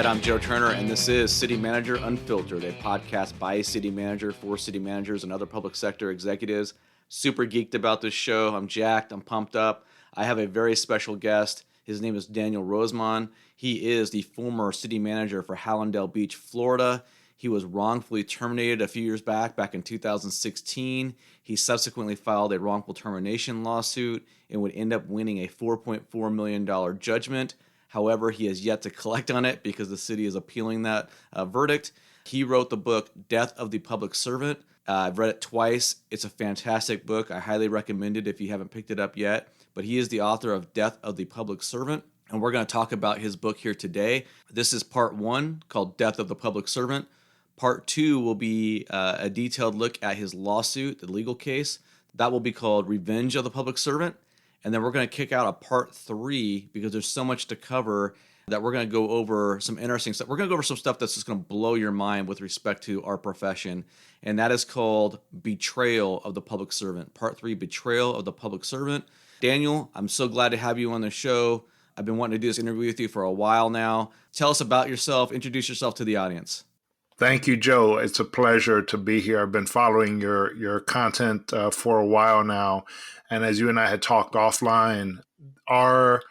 right, I'm Joe Turner, and this is City Manager Unfiltered, a podcast by a city manager for city managers and other public sector executives. Super geeked about this show. I'm jacked. I'm pumped up. I have a very special guest. His name is Daniel Rosemond. He is the former city manager for Hallandale Beach, Florida. He was wrongfully terminated a few years back in 2016. He subsequently filed a wrongful termination lawsuit and would end up winning a $4.4 million judgment. However, he has yet to collect on it because the city is appealing that verdict. He wrote the book, Death of the Public Servant. I've read it twice. It's a fantastic book. I highly recommend it if you haven't picked it up yet. But he is the author of Death of the Public Servant, and we're going to talk about his book here today. This is part one, called Death of the Public Servant. Part two will be a detailed look at his lawsuit, the legal case. That will be called Revenge of the Public Servant. And then we're going to kick out a part three because there's so much to cover that we're going to go over some interesting stuff. We're going to go over some stuff that's just going to blow your mind with respect to our profession. And that is called Betrayal of the Public Servant. Part three, Betrayal of the Public Servant. Daniel, I'm so glad to have you on the show. I've been wanting to do this interview with you for a while now. Tell us about yourself. Introduce yourself to the audience. Thank you, Joe. It's a pleasure to be here. I've been following your content for a while now. And as you and I had talked offline, our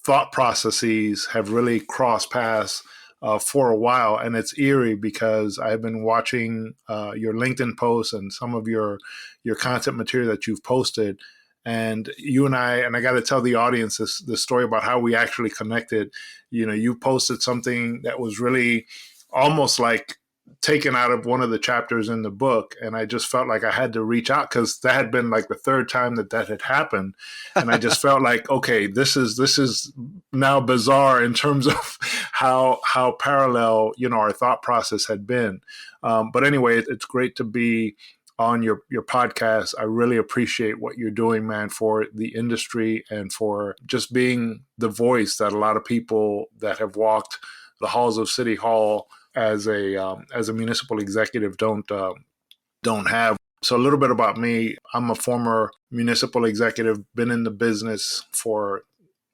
thought processes have really crossed paths for a while. And it's eerie because I've been watching your LinkedIn posts and some of your content material that you've posted. And you and I got to tell the audience this story about how we actually connected. You know, you posted something that was really almost like taken out of one of the chapters in the book. And I just felt like I had to reach out because that had been like the third time that had happened. And I just felt like, okay, this is now bizarre in terms of how parallel, our thought process had been. But anyway, it's great to be on your podcast. I really appreciate what you're doing, man, for the industry and for just being the voice that a lot of people that have walked the halls of City Hall as a municipal executive don't have. So a little bit about me. I'm a former municipal executive, been in the business for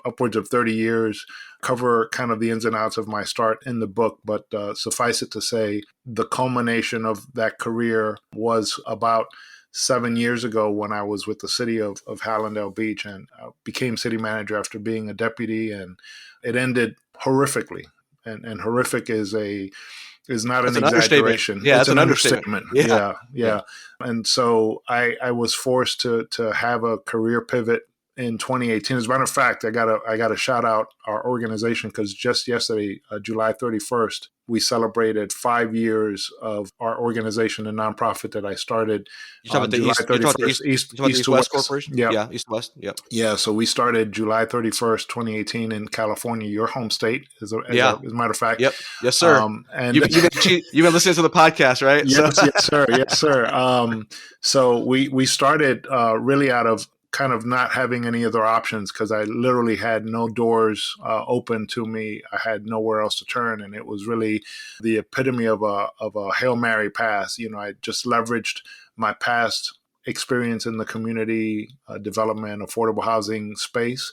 upwards of 30 years, cover kind of the ins and outs of my start in the book, but suffice it to say, the culmination of that career was about 7 years ago when I was with the city of Hallandale Beach and became city manager after being a deputy, and it ended horrifically. And horrific is not an exaggeration. Yeah, it's an understatement. Yeah. And so I was forced to have a career pivot in 2018. As a matter of fact, I got to shout out our organization because just yesterday, July 31st, we celebrated 5 years of our organization, a nonprofit that I started. You're talking about the East to West Corporation? Yeah, East to West. Yep. Yeah, so we started July 31st, 2018 in California, your home state, as a matter of fact. Yep. Yes, sir. And you've been listening to the podcast, right? Yes, sir. So we started really out of kind of not having any other options because I literally had no doors open to me. I had nowhere else to turn. And it was really the epitome of a Hail Mary pass. I just leveraged my past experience in the community development, affordable housing space.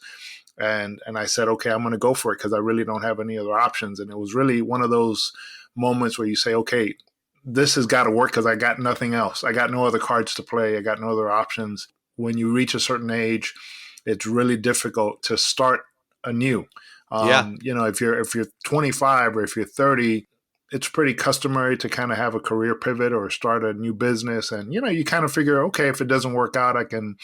And I said, okay, I'm going to go for it because I really don't have any other options. And it was really one of those moments where you say, okay, this has got to work because I got nothing else. I got no other cards to play. I got no other options. When you reach a certain age, it's really difficult to start anew. If you're 25 or if you're 30, it's pretty customary to kind of have a career pivot or start a new business. And, you kind of figure, okay, if it doesn't work out, I can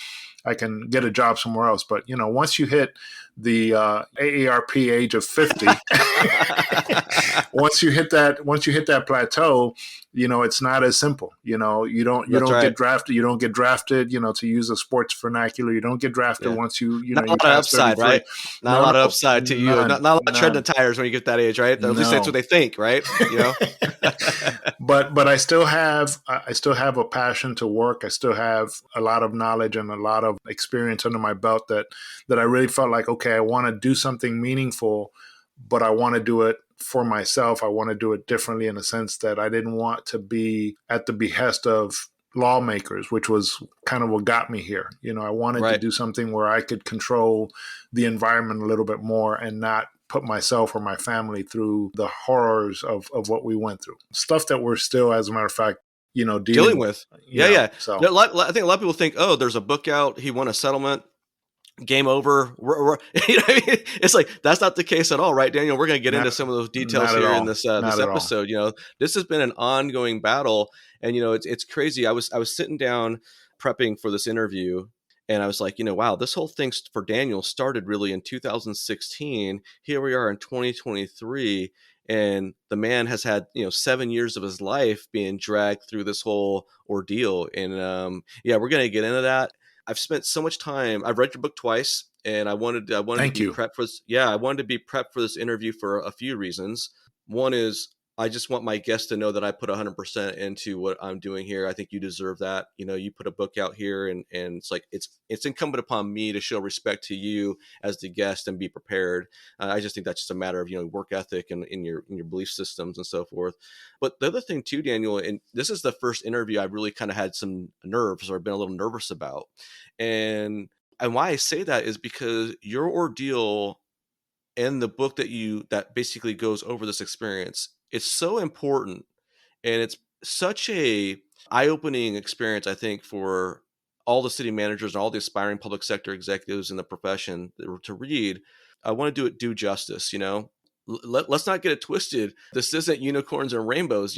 get a job somewhere else. But, once you hit the AARP age of 50, once you hit that plateau, it's not as simple. You don't get drafted. You don't get drafted, to use a sports vernacular. You don't get drafted once not a lot of upside, right? Not a lot of upside to you. Not a lot of treading the tires when you get that age, right? At least that's what they think, right? But I still have a passion to work. I still have a lot of knowledge and a lot of experience under my belt that I really felt like, okay, I want to do something meaningful, but I want to do it for myself. I want to do it differently in a sense that I didn't want to be at the behest of lawmakers, which was kind of what got me here. I wanted to do something where I could control the environment a little bit more and not put myself or my family through the horrors of what we went through. Stuff that we're still, as a matter of fact, dealing Dealing with, with. Yeah. So I think a lot of people think, oh, there's a book out. He won a settlement. Game over. You know what I mean? It's like, that's not the case at all, right, Daniel? We're going to get into some of those details not at here in all. this Not this at all. episode. This has been an ongoing battle, and it's crazy. I was sitting down prepping for this interview, and I was like, wow, this whole thing for Daniel started really in 2016. Here we are in 2023, and the man has had 7 years of his life being dragged through this whole ordeal. And yeah, we're going to get into that. I've spent so much time. I've read your book twice, and I wanted to Thank be you. prepped for this. Yeah, I wanted to be prepped for this interview for a few reasons. One is I just want my guests to know that I put 100% into what I'm doing here. I think you deserve that. You put a book out here, and it's like it's incumbent upon me to show respect to you as the guest and be prepared. I just think that's just a matter of work ethic and in your belief systems and so forth. But the other thing too, Daniel, and this is the first interview I've really kind of had some nerves or been a little nervous about, and why I say that is because your ordeal and the book that basically goes over this experience, it's so important, and it's such a eye-opening experience, I think, for all the city managers and all the aspiring public sector executives in the profession to read. I want to do it due justice. Let's not get it twisted. This isn't unicorns and rainbows.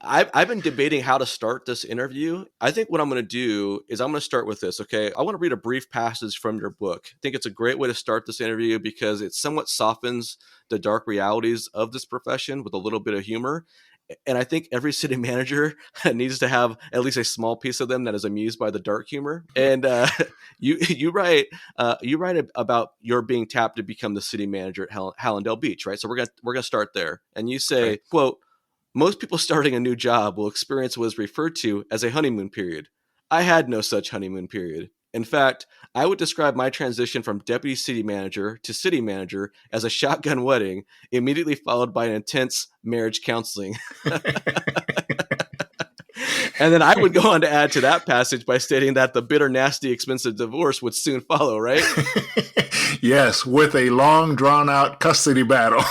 I've been debating how to start this interview. I think what I'm going to do is I'm going to start with this. Okay. I want to read a brief passage from your book. I think it's a great way to start this interview because it somewhat softens the dark realities of this profession with a little bit of humor. And I think every city manager needs to have at least a small piece of them that is amused by the dark humor. And you write about your being tapped to become the city manager at Hallandale Beach, right? So we're gonna start there. And you say, right, quote, "Most people starting a new job will experience what is referred to as a honeymoon period. I had no such honeymoon period. In fact, I would describe my transition from deputy city manager to city manager as a shotgun wedding, immediately followed by an intense marriage counseling." And then I would go on to add to that passage by stating that the bitter, nasty, expensive divorce would soon follow, right? Yes, with a long, drawn-out custody battle.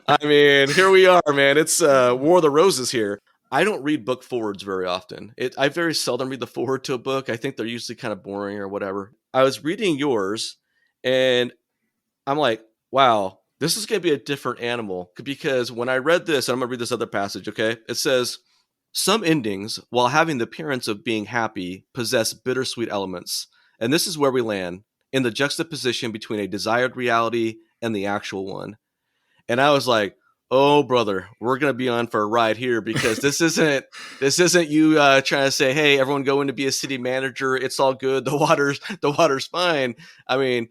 I mean, here we are, man. It's War of the Roses here. I don't read book forwards very often. I very seldom read the forward to a book. I think they're usually kind of boring or whatever. I was reading yours, and I'm like, wow, this is going to be a different animal. Because when I read this, and I'm going to read this other passage, okay? It says, "Some endings, while having the appearance of being happy, possess bittersweet elements. And this is where we land, in the juxtaposition between a desired reality and the actual one." And I was like, "Oh, brother, we're gonna be on for a ride here because this isn't you trying to say, hey, everyone go in to be a city manager. It's all good. The water's fine." I mean,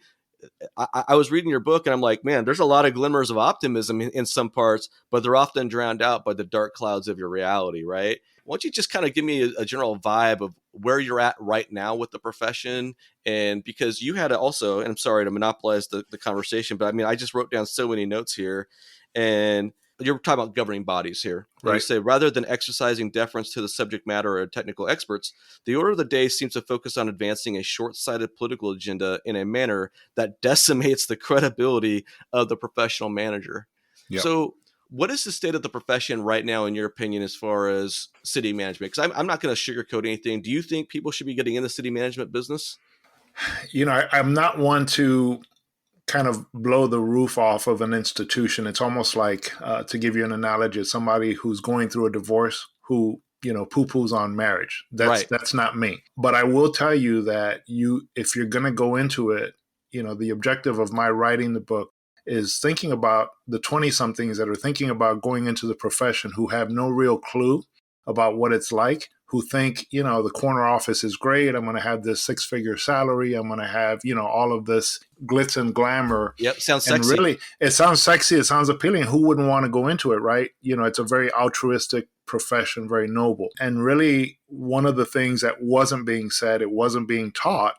I was reading your book and I'm like, man, there's a lot of glimmers of optimism in some parts, but they're often drowned out by the dark clouds of your reality, right? Why don't you just kind of give me a general vibe of where you're at right now with the profession? And because you had also, and I'm sorry to monopolize the conversation, but I mean, I just wrote down so many notes here, and you're talking about governing bodies here. And you say, rather than exercising deference to the subject matter or technical experts, the order of the day seems to focus on advancing a short-sighted political agenda in a manner that decimates the credibility of the professional manager. Yep. So what is the state of the profession right now, in your opinion, as far as city management? Because I'm not going to sugarcoat anything. Do you think people should be getting in the city management business? I'm not one to kind of blow the roof off of an institution. It's almost like, to give you an analogy, somebody who's going through a divorce who, poo-poos on marriage. That's not me. But I will tell you that if you're going to go into it, the objective of my writing the book is thinking about the 20-somethings that are thinking about going into the profession who have no real clue about what it's like, who think, the corner office is great. I'm going to have this 6-figure salary. I'm going to have, all of this glitz and glamour. Yep. Sounds sexy. And really, it sounds sexy. It sounds appealing. Who wouldn't want to go into it, right? It's a very altruistic profession, very noble. And really, one of the things that wasn't being said, it wasn't being taught,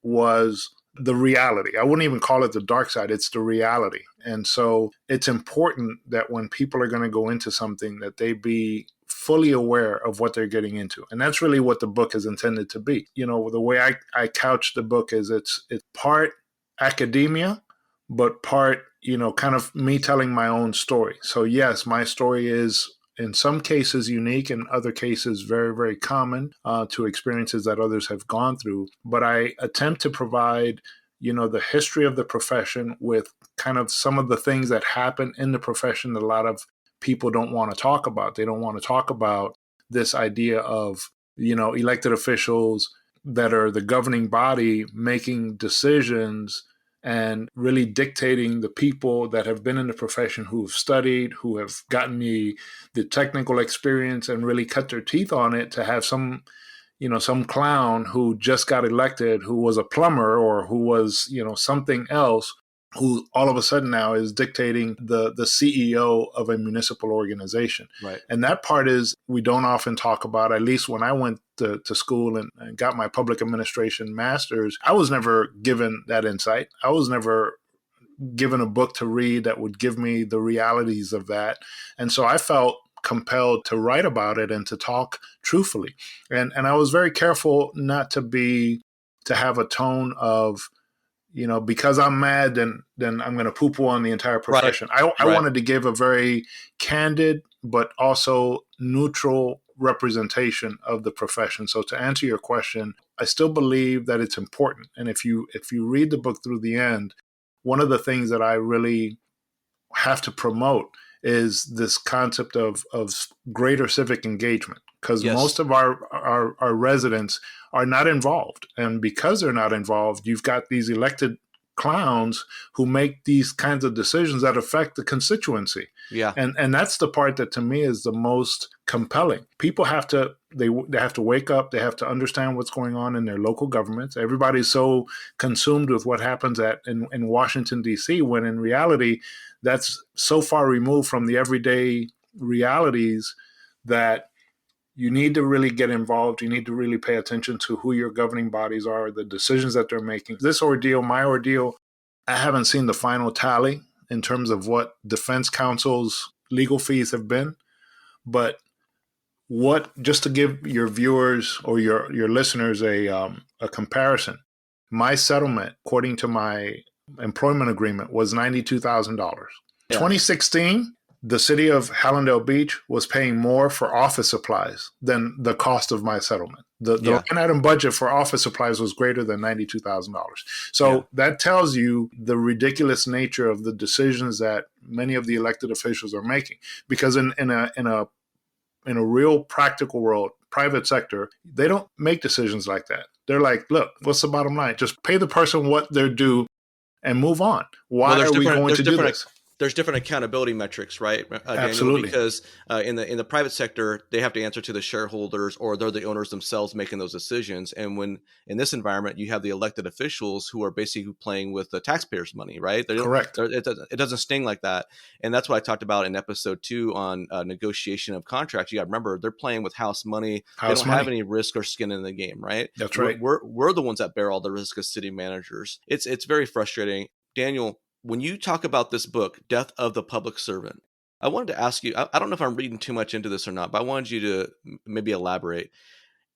was the reality. I wouldn't even call it the dark side. It's the reality. And so it's important that when people are going to go into something, that they be fully aware of what they're getting into. And that's really what the book is intended to be. The way I couch the book is it's part academia, but part, kind of me telling my own story. So yes, my story is in some cases unique, in other cases very, very common to experiences that others have gone through. But I attempt to provide, the history of the profession with kind of some of the things that happen in the profession that a lot of people don't want to talk about. They don't want to talk about this idea of, elected officials that are the governing body making decisions and really dictating the people that have been in the profession, who have studied, who have gotten the technical experience and really cut their teeth on it, to have some clown who just got elected, who was a plumber or who was, something else, who all of a sudden now is dictating the CEO of a municipal organization. Right. And that part is we don't often talk about. At least when I went to school and got my public administration master's, I was never given that insight. I was never given a book to read that would give me the realities of that. And so I felt compelled to write about it and to talk truthfully. And I was very careful not to have a tone of, because I'm mad, then I'm going to poo-poo on the entire profession. Right. I wanted to give a very candid but also neutral representation of the profession. So to answer your question, I still believe that it's important. And if you read the book through the end, one of the things that I really have to promote is this concept of greater civic engagement, because most Yes. of our residents are not involved. And because they're not involved, you've got these elected clowns who make these kinds of decisions that affect the constituency. Yeah. And that's the part that to me is the most compelling. People have to they have to wake up, they have to understand what's going on in their local governments. Everybody's so consumed with what happens in Washington D.C., when in reality that's so far removed from the everyday realities that you need to really get involved. You need to really pay attention to who your governing bodies are, the decisions that they're making. This ordeal, my ordeal, I haven't seen the final tally in terms of what defense counsel's legal fees have been. But just to give your viewers or your listeners a comparison, my settlement, according to my employment agreement, was $92,000. Yeah. 2016, the city of Hallandale Beach was paying more for office supplies than the cost of my settlement. The Yeah. line item budget for office supplies was greater than $92,000. So that tells you the ridiculous nature of the decisions that many of the elected officials are making. Because in a real practical world, private sector, they don't make decisions like that. They're like, look, what's the bottom line? Just pay the person what they're due and move on. Why are we going to do this? There's different accountability metrics, right, Daniel? Absolutely. Because in the private sector, they have to answer to the shareholders, or they're the owners themselves making those decisions. And when in this environment, you have the elected officials who are basically playing with the taxpayers' money, right? Correct. It doesn't sting like that. And that's what I talked about in episode 2 on negotiation of contracts. You got to remember, they're playing with house money. They don't have any risk or skin in the game, right? That's right. We're the ones that bear all the risk as city managers. It's very frustrating. Daniel, when you talk about this book, Death of the Public Servant, I wanted to ask you, I don't know if I'm reading too much into this or not, but I wanted you to maybe elaborate.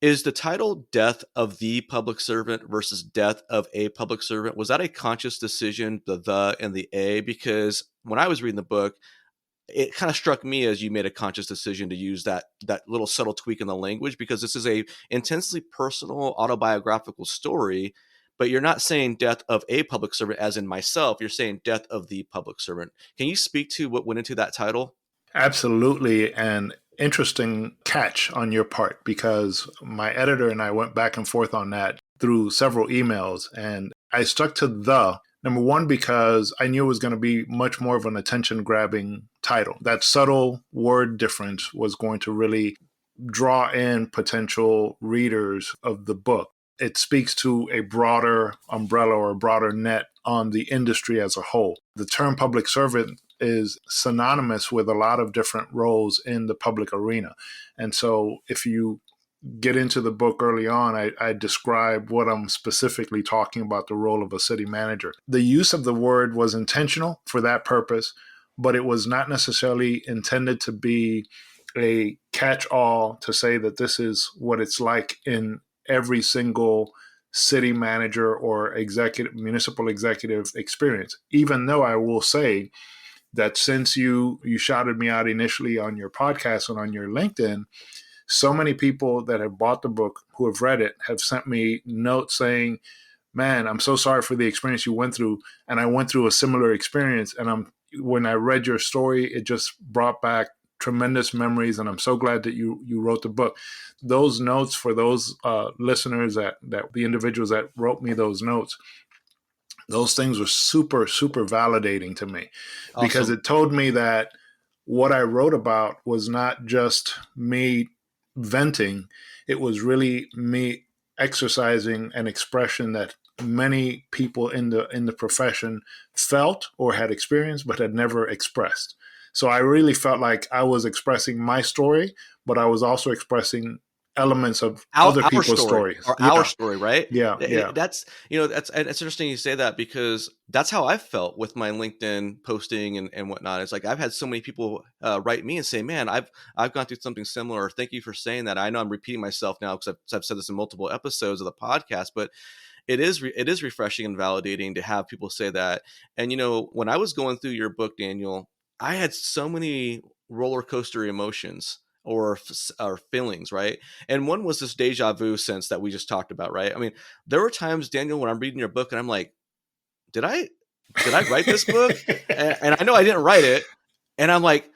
Is the title Death of the Public Servant versus Death of a Public Servant? Was that a conscious decision, the and the A? Because when I was reading the book, it kind of struck me as you made a conscious decision to use that little subtle tweak in the language, because this is a intensely personal autobiographical story, but you're not saying death of a public servant as in myself. You're saying death of the public servant. Can you speak to what went into that title? Absolutely. And interesting catch on your part, because my editor and I went back and forth on that through several emails. And I stuck to the number one, because I knew it was going to be much more of an attention grabbing title. That subtle word difference was going to really draw in potential readers of the book. It speaks to a broader umbrella or a broader net on the industry as a whole. The term public servant is synonymous with a lot of different roles in the public arena. And so if you get into the book early on, I describe what I'm specifically talking about, the role of a city manager. The use of the word was intentional for that purpose, but it was not necessarily intended to be a catch-all to say that this is what it's like in every single city manager or executive, municipal executive experience. Even though I will say that since you shouted me out initially on your podcast and on your LinkedIn, so many people that have bought the book who have read it have sent me notes saying, man, I'm so sorry for the experience you went through. And I went through a similar experience. And when I read your story, it just brought back tremendous memories. And I'm so glad that you wrote the book. Those notes for those listeners, that the individuals that wrote me those notes, those things were super, super validating to me, because Awesome. it told me that what I wrote about was not just me venting, it was really me exercising an expression that many people in the profession felt or had experienced but had never expressed. So I really felt like I was expressing my story, but I was also expressing elements of other Our people's story, stories. or our Yeah, story, right? yeah, yeah. That's, that's, and it's interesting you say that, because that's how I felt with my LinkedIn posting and whatnot. It's like I've had so many people write me and say, "Man, I've gone through something similar. Thank you for saying that." I know I'm repeating myself now because I've said this in multiple episodes of the podcast, but it is refreshing and validating to have people say that. And when I was going through your book, Daniel, I had so many roller coaster emotions or feelings, right? And one was this deja vu sense that we just talked about, right? I mean, there were times, Daniel, when I'm reading your book and I'm like, did I write this book? And I know I didn't write it, and I'm like,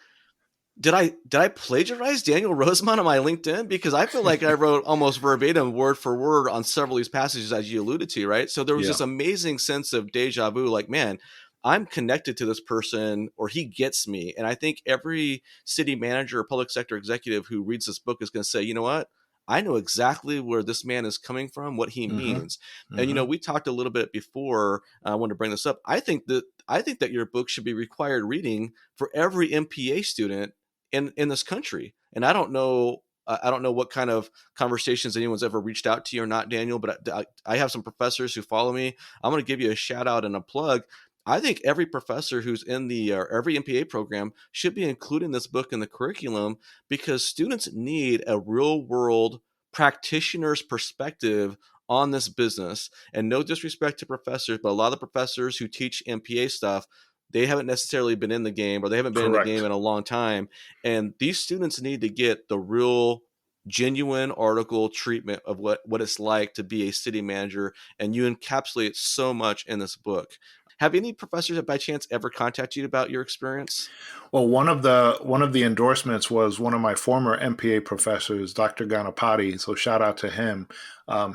did I plagiarize Daniel Rosemond on my LinkedIn? Because I feel like I wrote almost verbatim, word for word, on several of these passages, as you alluded to, right? So there was Yeah. this amazing sense of deja vu, like, man, I'm connected to this person, or he gets me. And I think every city manager or public sector executive who reads this book is going to say, you know what? I know exactly where this man is coming from, what he Mm-hmm. means. And Mm-hmm. we talked a little bit before. I wanted to bring this up. I think that your book should be required reading for every MPA student in this country. And I don't know what kind of conversations anyone's ever reached out to you or not, Daniel, but I have some professors who follow me. I'm going to give you a shout out and a plug. I think every professor who's in the or every MPA program should be including this book in the curriculum, because students need a real world practitioner's perspective on this business. And no disrespect to professors, but a lot of the professors who teach MPA stuff, they haven't necessarily been in the game, or they haven't been in the game Correct. in a long time. And these students need to get the real, genuine article treatment of what it's like to be a city manager. And you encapsulate so much in this book. Have any professors by chance ever contacted you about your experience? Well, one of the endorsements was one of my former MPA professors, Dr. Ganapati. So shout out to him.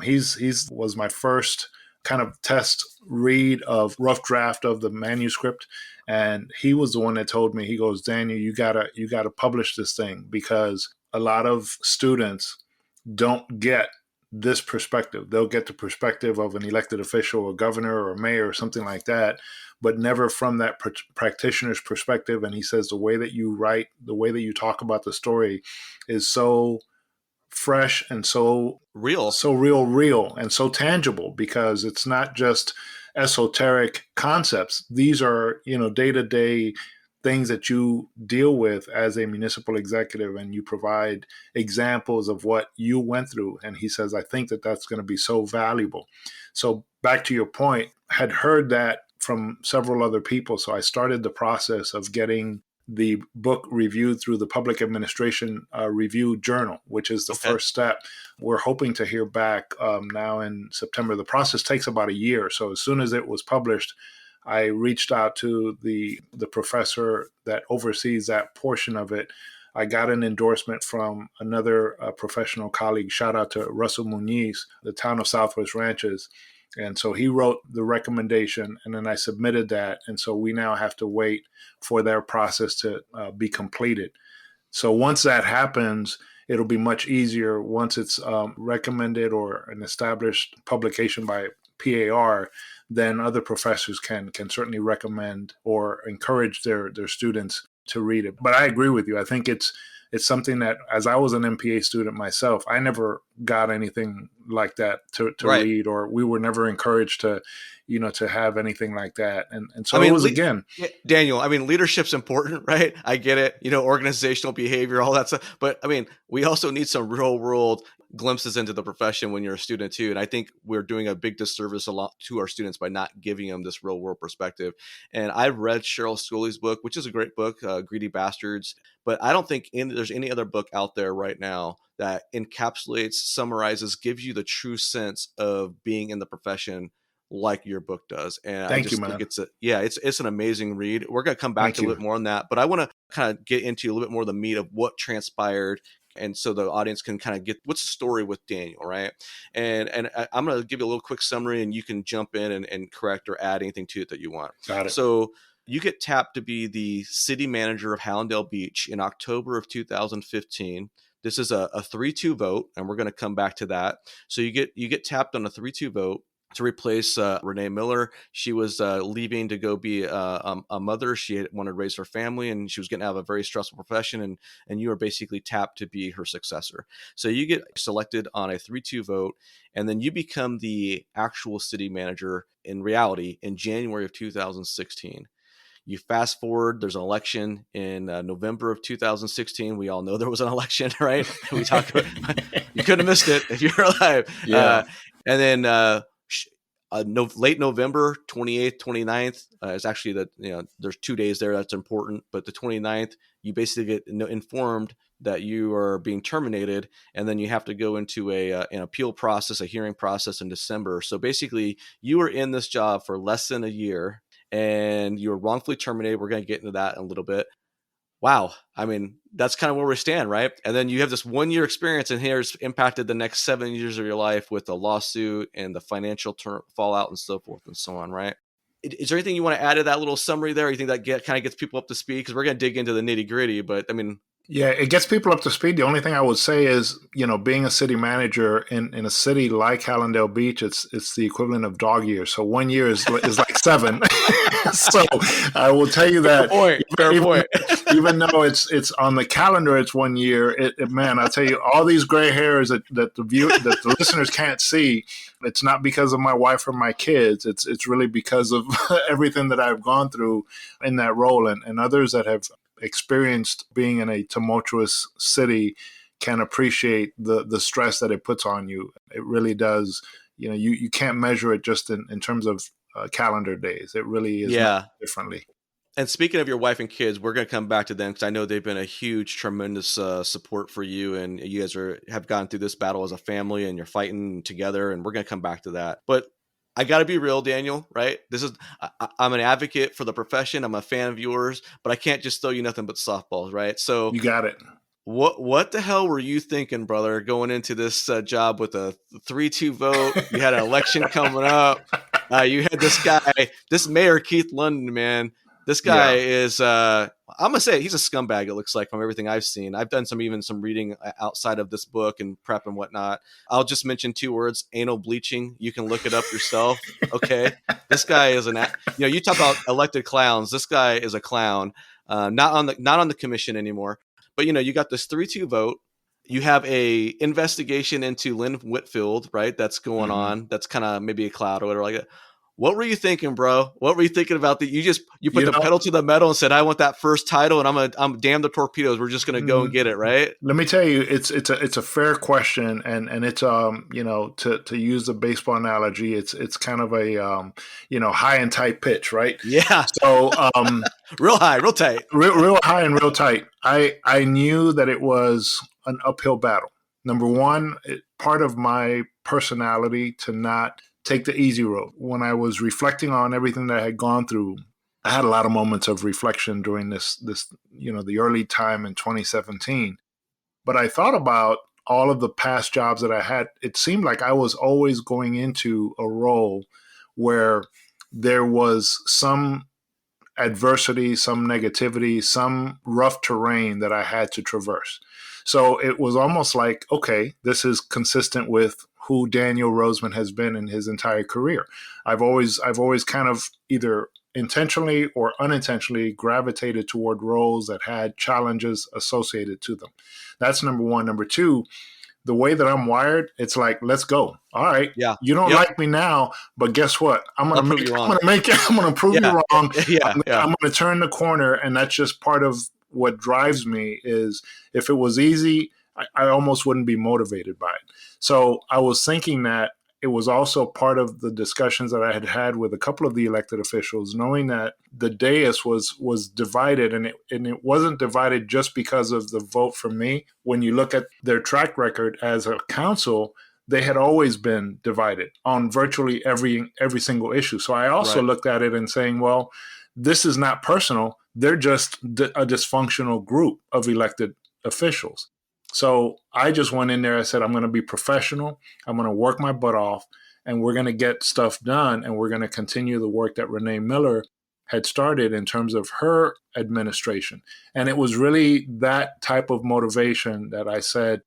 He's was my first kind of test read of rough draft of the manuscript, and he was the one that told me. He goes, Daniel, you gotta publish this thing, because a lot of students don't get this perspective. They'll get the perspective of an elected official, a governor or a mayor or something like that, but never from that practitioner's perspective. And he says the way that you write, the way that you talk about the story is so fresh and Real. so real and so tangible, because it's not just esoteric concepts. These are, day-to-day things that you deal with as a municipal executive, and you provide examples of what you went through. And he says, I think that that's going to be so valuable. So back to your point, I had heard that from several other people. So I started the process of getting the book reviewed through the Public Administration Review Journal, which is the Okay. first step. We're hoping to hear back now in September. The process takes about a year. So as soon as it was published, I reached out to the professor that oversees that portion of it. I got an endorsement from another professional colleague. Shout out to Russell Muniz, the town of Southwest Ranches. And so he wrote the recommendation, and then I submitted that. And so we now have to wait for their process to be completed. So once that happens, it'll be much easier. Once it's recommended or an established publication by PAR, then other professors can certainly recommend or encourage their students to read it. But I agree with you. I think it's something that, as I was an MPA student myself, I never got anything like that to Right. read, or we were never encouraged to have anything like that. And I so it mean, was, again, yeah, Daniel, I mean, leadership's important, right? I get it, organizational behavior, all that stuff. But I mean, we also need some real world, glimpses into the profession when you're a student too. And I think we're doing a big disservice a lot to our students by not giving them this real world perspective. And I've read Cheryl Scully's book, which is a great book, Greedy Bastards, but I don't think there's any other book out there right now that encapsulates, summarizes, gives you the true sense of being in the profession like your book does. And I Thank you, just think man. it's an amazing read. We're going to come back Thank to a you. little bit more on that, but I want to kind of get into a little bit more of the meat of what transpired. And so the audience can kind of get what's the story with Daniel, right? And I'm going to give you a little quick summary, and you can jump in and correct or add anything to it that you want. Got it. So you get tapped to be the city manager of Hallandale Beach in October of 2015. This is a 3-2 vote, and we're going to come back to that. So you get tapped on a 3-2 vote to replace Renee Miller. She was leaving to go be a mother. She wanted to raise her family, and she was getting out of a very stressful profession, and you are basically tapped to be her successor. So you get selected on a 3-2 vote, and then you become the actual city manager in reality in January of 2016. You fast forward, there's an election in November of 2016. We all know there was an election, right? We talked about, you couldn't have missed it if you're alive. Yeah. And then late November 28th, 29th is actually there's 2 days there that's important, but the 29th, you basically get informed that you are being terminated, and then you have to go into an appeal process, a hearing process in December. So basically, you were in this job for less than a year, and you were wrongfully terminated. We're going to get into that in a little bit. Wow. I mean, that's kind of where we stand, right? And then you have this 1-year experience, and here's impacted the next 7 years of your life with the lawsuit and the financial fallout and so forth and so on, right? Is there anything you want to add to that little summary there? You think that kind of gets people up to speed? Because we're going to dig into the nitty gritty, but I mean, yeah, it gets people up to speed. The only thing I would say is, being a city manager in a city like Hallandale Beach, it's the equivalent of dog years. So 1 year is like 7. So I will tell you that. Fair point. Even though it's on the calendar, it's 1 year. Man, I'll tell you, all these gray hairs that the listeners can't see. It's not because of my wife or my kids. It's really because of everything that I've gone through in that role, and others that have experienced being in a tumultuous city can appreciate the stress that it puts on you. It really does. You can't measure it just in terms of calendar days. It really is differently. And speaking of your wife and kids, we're going to come back to them because I know they've been a huge, tremendous support for you, and you guys have gone through this battle as a family, and you're fighting together, and we're going to come back to that. But I got to be real, Daniel, right? I'm an advocate for the profession. I'm a fan of yours, but I can't just throw you nothing but softballs, right? So you got it. What the hell were you thinking, brother, going into this job with a 3-2 vote? You had an election coming up. You had this mayor, Keith London, man. This guy is, I'm going to say he's a scumbag, it looks like, from everything I've seen. I've done some reading outside of this book and prep and whatnot. I'll just mention 2 words: anal bleaching. You can look it up yourself. Okay. This guy is you talk about elected clowns. This guy is a clown, not on the commission anymore. But, you got this 3-2 vote. You have a investigation into Lynn Whitfield, right? That's going on. That's kind of maybe a cloud or whatever like that. What were you thinking, bro? What were you thinking about that? You put the pedal to the metal and said, "I want that first title, and I'm damn the torpedoes. We're just gonna go and get it," right? Let me tell you, it's a fair question, and it's to use the baseball analogy, it's kind of a high and tight pitch, right? Yeah. So real high, real tight, real high and real tight. I knew that it was an uphill battle. Number one, part of my personality to not take the easy road. When I was reflecting on everything that I had gone through, I had a lot of moments of reflection during this the early time in 2017. But I thought about all of the past jobs that I had. It seemed like I was always going into a role where there was some adversity, some negativity, some rough terrain that I had to traverse. So it was almost like, okay, this is consistent with who Daniel Rosemond has been in his entire career. I've always kind of either intentionally or unintentionally gravitated toward roles that had challenges associated to them. That's number one. Number two, the way that I'm wired, it's like, let's go. All right. Yeah. You don't like me now, but guess what? I'm going to prove you wrong. I'm going to turn the corner. And that's just part of what drives me. Is if it was easy, I almost wouldn't be motivated by it. So I was thinking that it was also part of the discussions that I had had with a couple of the elected officials, knowing that the dais was divided, and it wasn't divided just because of the vote for me. When you look at their track record as a council, they had always been divided on virtually every single issue. So I also Right. looked at it and saying, well, this is not personal. They're just a dysfunctional group of elected officials. So I just went in there. I said, I'm going to be professional. I'm going to work my butt off, and we're going to get stuff done. And we're going to continue the work that Renee Miller had started in terms of her administration. And it was really that type of motivation that I said,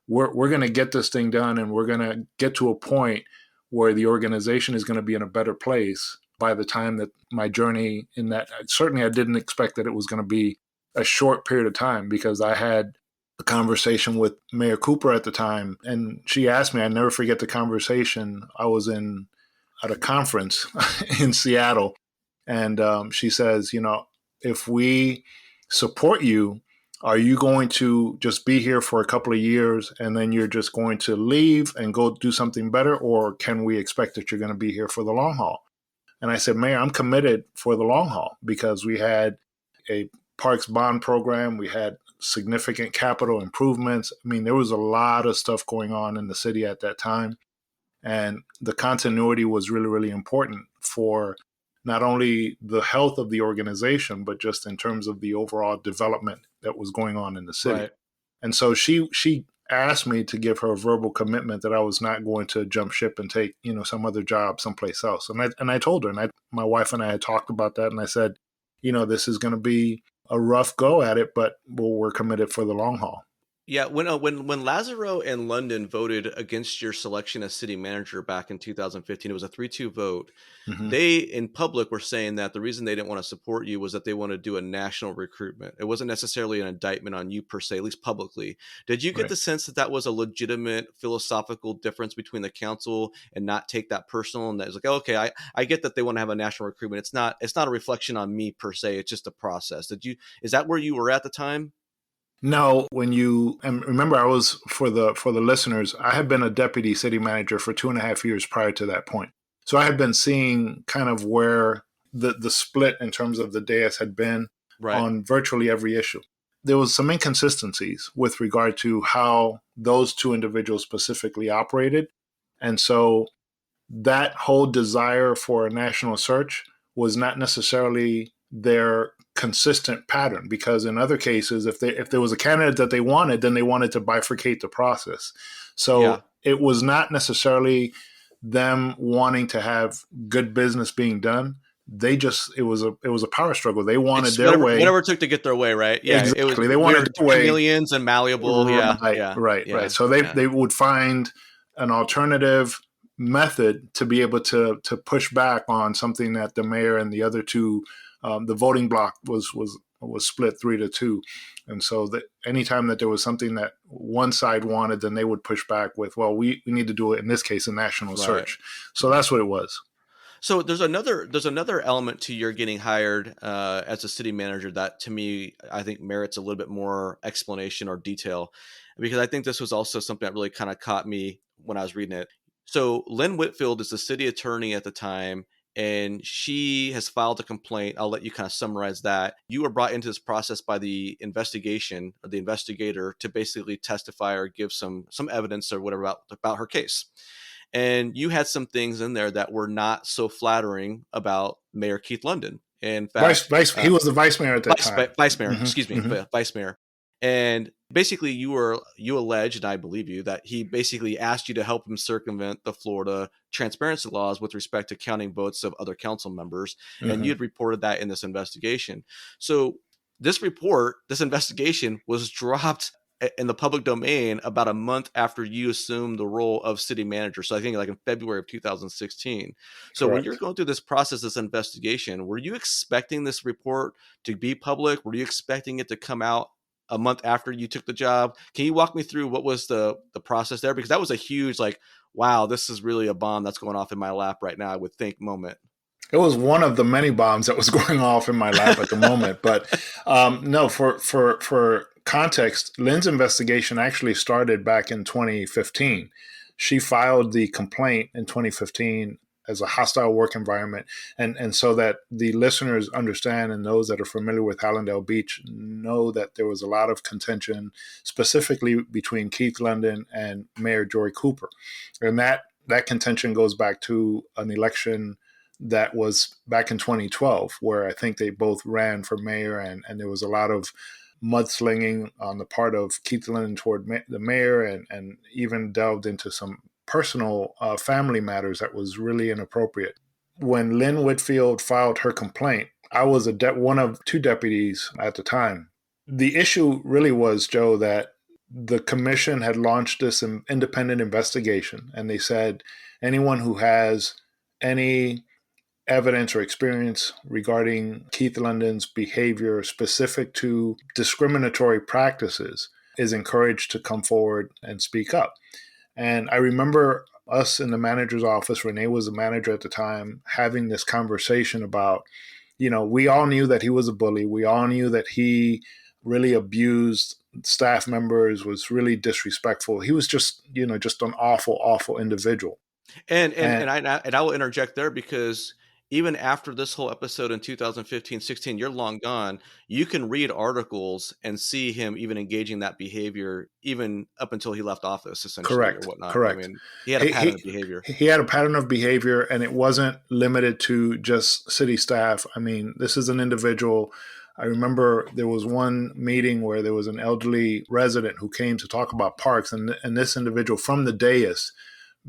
we're going to get this thing done, and we're going to get to a point where the organization is going to be in a better place by the time that my journey in that. Certainly I didn't expect that it was going to be a short period of time, because I had a conversation with Mayor Cooper at the time, and she asked me, I never forget the conversation. I was at a conference in Seattle, and she says, if we support you, are you going to just be here for a couple of years and then you're just going to leave and go do something better? Or can we expect that you're going to be here for the long haul? And I said, Mayor, I'm committed for the long haul, because we had a parks bond program. We had significant capital improvements. I mean, there was a lot of stuff going on in the city at that time. And the continuity was really, really important for not only the health of the organization, but just in terms of the overall development that was going on in the city. Right. And so she asked me to give her a verbal commitment that I was not going to jump ship and take, some other job someplace else. And I told her, and my wife and I had talked about that, and I said, this is going to be a rough go at it, but we're committed for the long haul. Yeah, when Lazaro and London voted against your selection as city manager back in 2015, it was a 3-2 vote. Mm-hmm. They, in public, were saying that the reason they didn't want to support you was that they want to do a national recruitment. It wasn't necessarily an indictment on you per se, at least publicly. Did you get Right. the sense that that was a legitimate philosophical difference between the council and not take that personal? And that was like, oh, okay, I get that they want to have a national recruitment. It's not a reflection on me per se. It's just a process. Is that where you were at the time? No, and remember, I was, for the listeners, I had been a deputy city manager for 2.5 years prior to that point. So I had been seeing kind of where the split in terms of the dais had been Right. on virtually every issue. There was some inconsistencies with regard to how those two individuals specifically operated. And so that whole desire for a national search was not necessarily their consistent pattern, because in other cases, if there was a candidate that they wanted, then they wanted to bifurcate the process. So Yeah. it was not necessarily them wanting to have good business being done. It was a power struggle. They wanted their way. Whatever it took to get their way, right? Yeah, it was. Exactly. They We were wanted their way. chameleons and malleable. Yeah, Right, yeah, right, yeah, right. So yeah. they would find an alternative method to be able to push back on something that the mayor and the other two, the voting block was split 3-2. And so that anytime that there was something that one side wanted, then they would push back with, well, we need to do it, in this case, a national search. So that's what it was. So there's another element to your getting hired as a city manager that, to me, I think merits a little bit more explanation or detail, because I think this was also something that really kind of caught me when I was reading it. So Lynn Whitfield is the city attorney at the time, and she has filed a complaint. I'll let you kind of summarize that. You were brought into this process by the investigation, or the investigator, to basically testify or give some evidence or whatever about her case. And you had some things in there that were not so flattering about Mayor Keith London. In fact, he was the vice mayor at that time. Vice mayor, Mm-hmm, excuse me, mm-hmm. vice mayor. And basically, you alleged, and I believe you, that he basically asked you to help him circumvent the Florida transparency laws with respect to counting votes of other council members. Mm-hmm. And you had reported that in this investigation. So this investigation was dropped in the public domain about a month after you assumed the role of city manager. So I think like in February of 2016. So Correct. when you're going through this process, this investigation, were you expecting this report to be public? Were you expecting it to come out a month after you took the job? Can you walk me through what was the process there? Because that was a huge, like, wow, this is really a bomb that's going off in my lap right now, I would think, moment. It was one of the many bombs that was going off in my lap at the moment. But no, for context, Lynn's investigation actually started back in 2015. She filed the complaint in 2015 as a hostile work environment. And so that the listeners understand, and those that are familiar with Hallandale Beach know that there was a lot of contention, specifically between Keith London and Mayor Joy Cooper. And that contention goes back to an election that was back in 2012, where I think they both ran for mayor, and there was a lot of mudslinging on the part of Keith London toward the mayor, and even delved into some personal family matters that was really inappropriate. When Lynn Whitfield filed her complaint, I was one of two deputies at the time. The issue really was, Joe, that the commission had launched this independent investigation, and they said anyone who has any evidence or experience regarding Keith London's behavior specific to discriminatory practices is encouraged to come forward and speak up. And I remember us in the manager's office, Renee was the manager at the time, having this conversation about, we all knew that he was a bully. We all knew that he really abused staff members, was really disrespectful. He was just an awful, awful individual. And I will interject there, because even after this whole episode in 2015-16, you're long gone. You can read articles and see him even engaging that behavior, even up until he left office, essentially. Correct. Or whatnot. Correct. I mean, he had a pattern of behavior. He had a pattern of behavior, and it wasn't limited to just city staff. I mean, this is an individual. I remember there was one meeting where there was an elderly resident who came to talk about parks, and this individual from the dais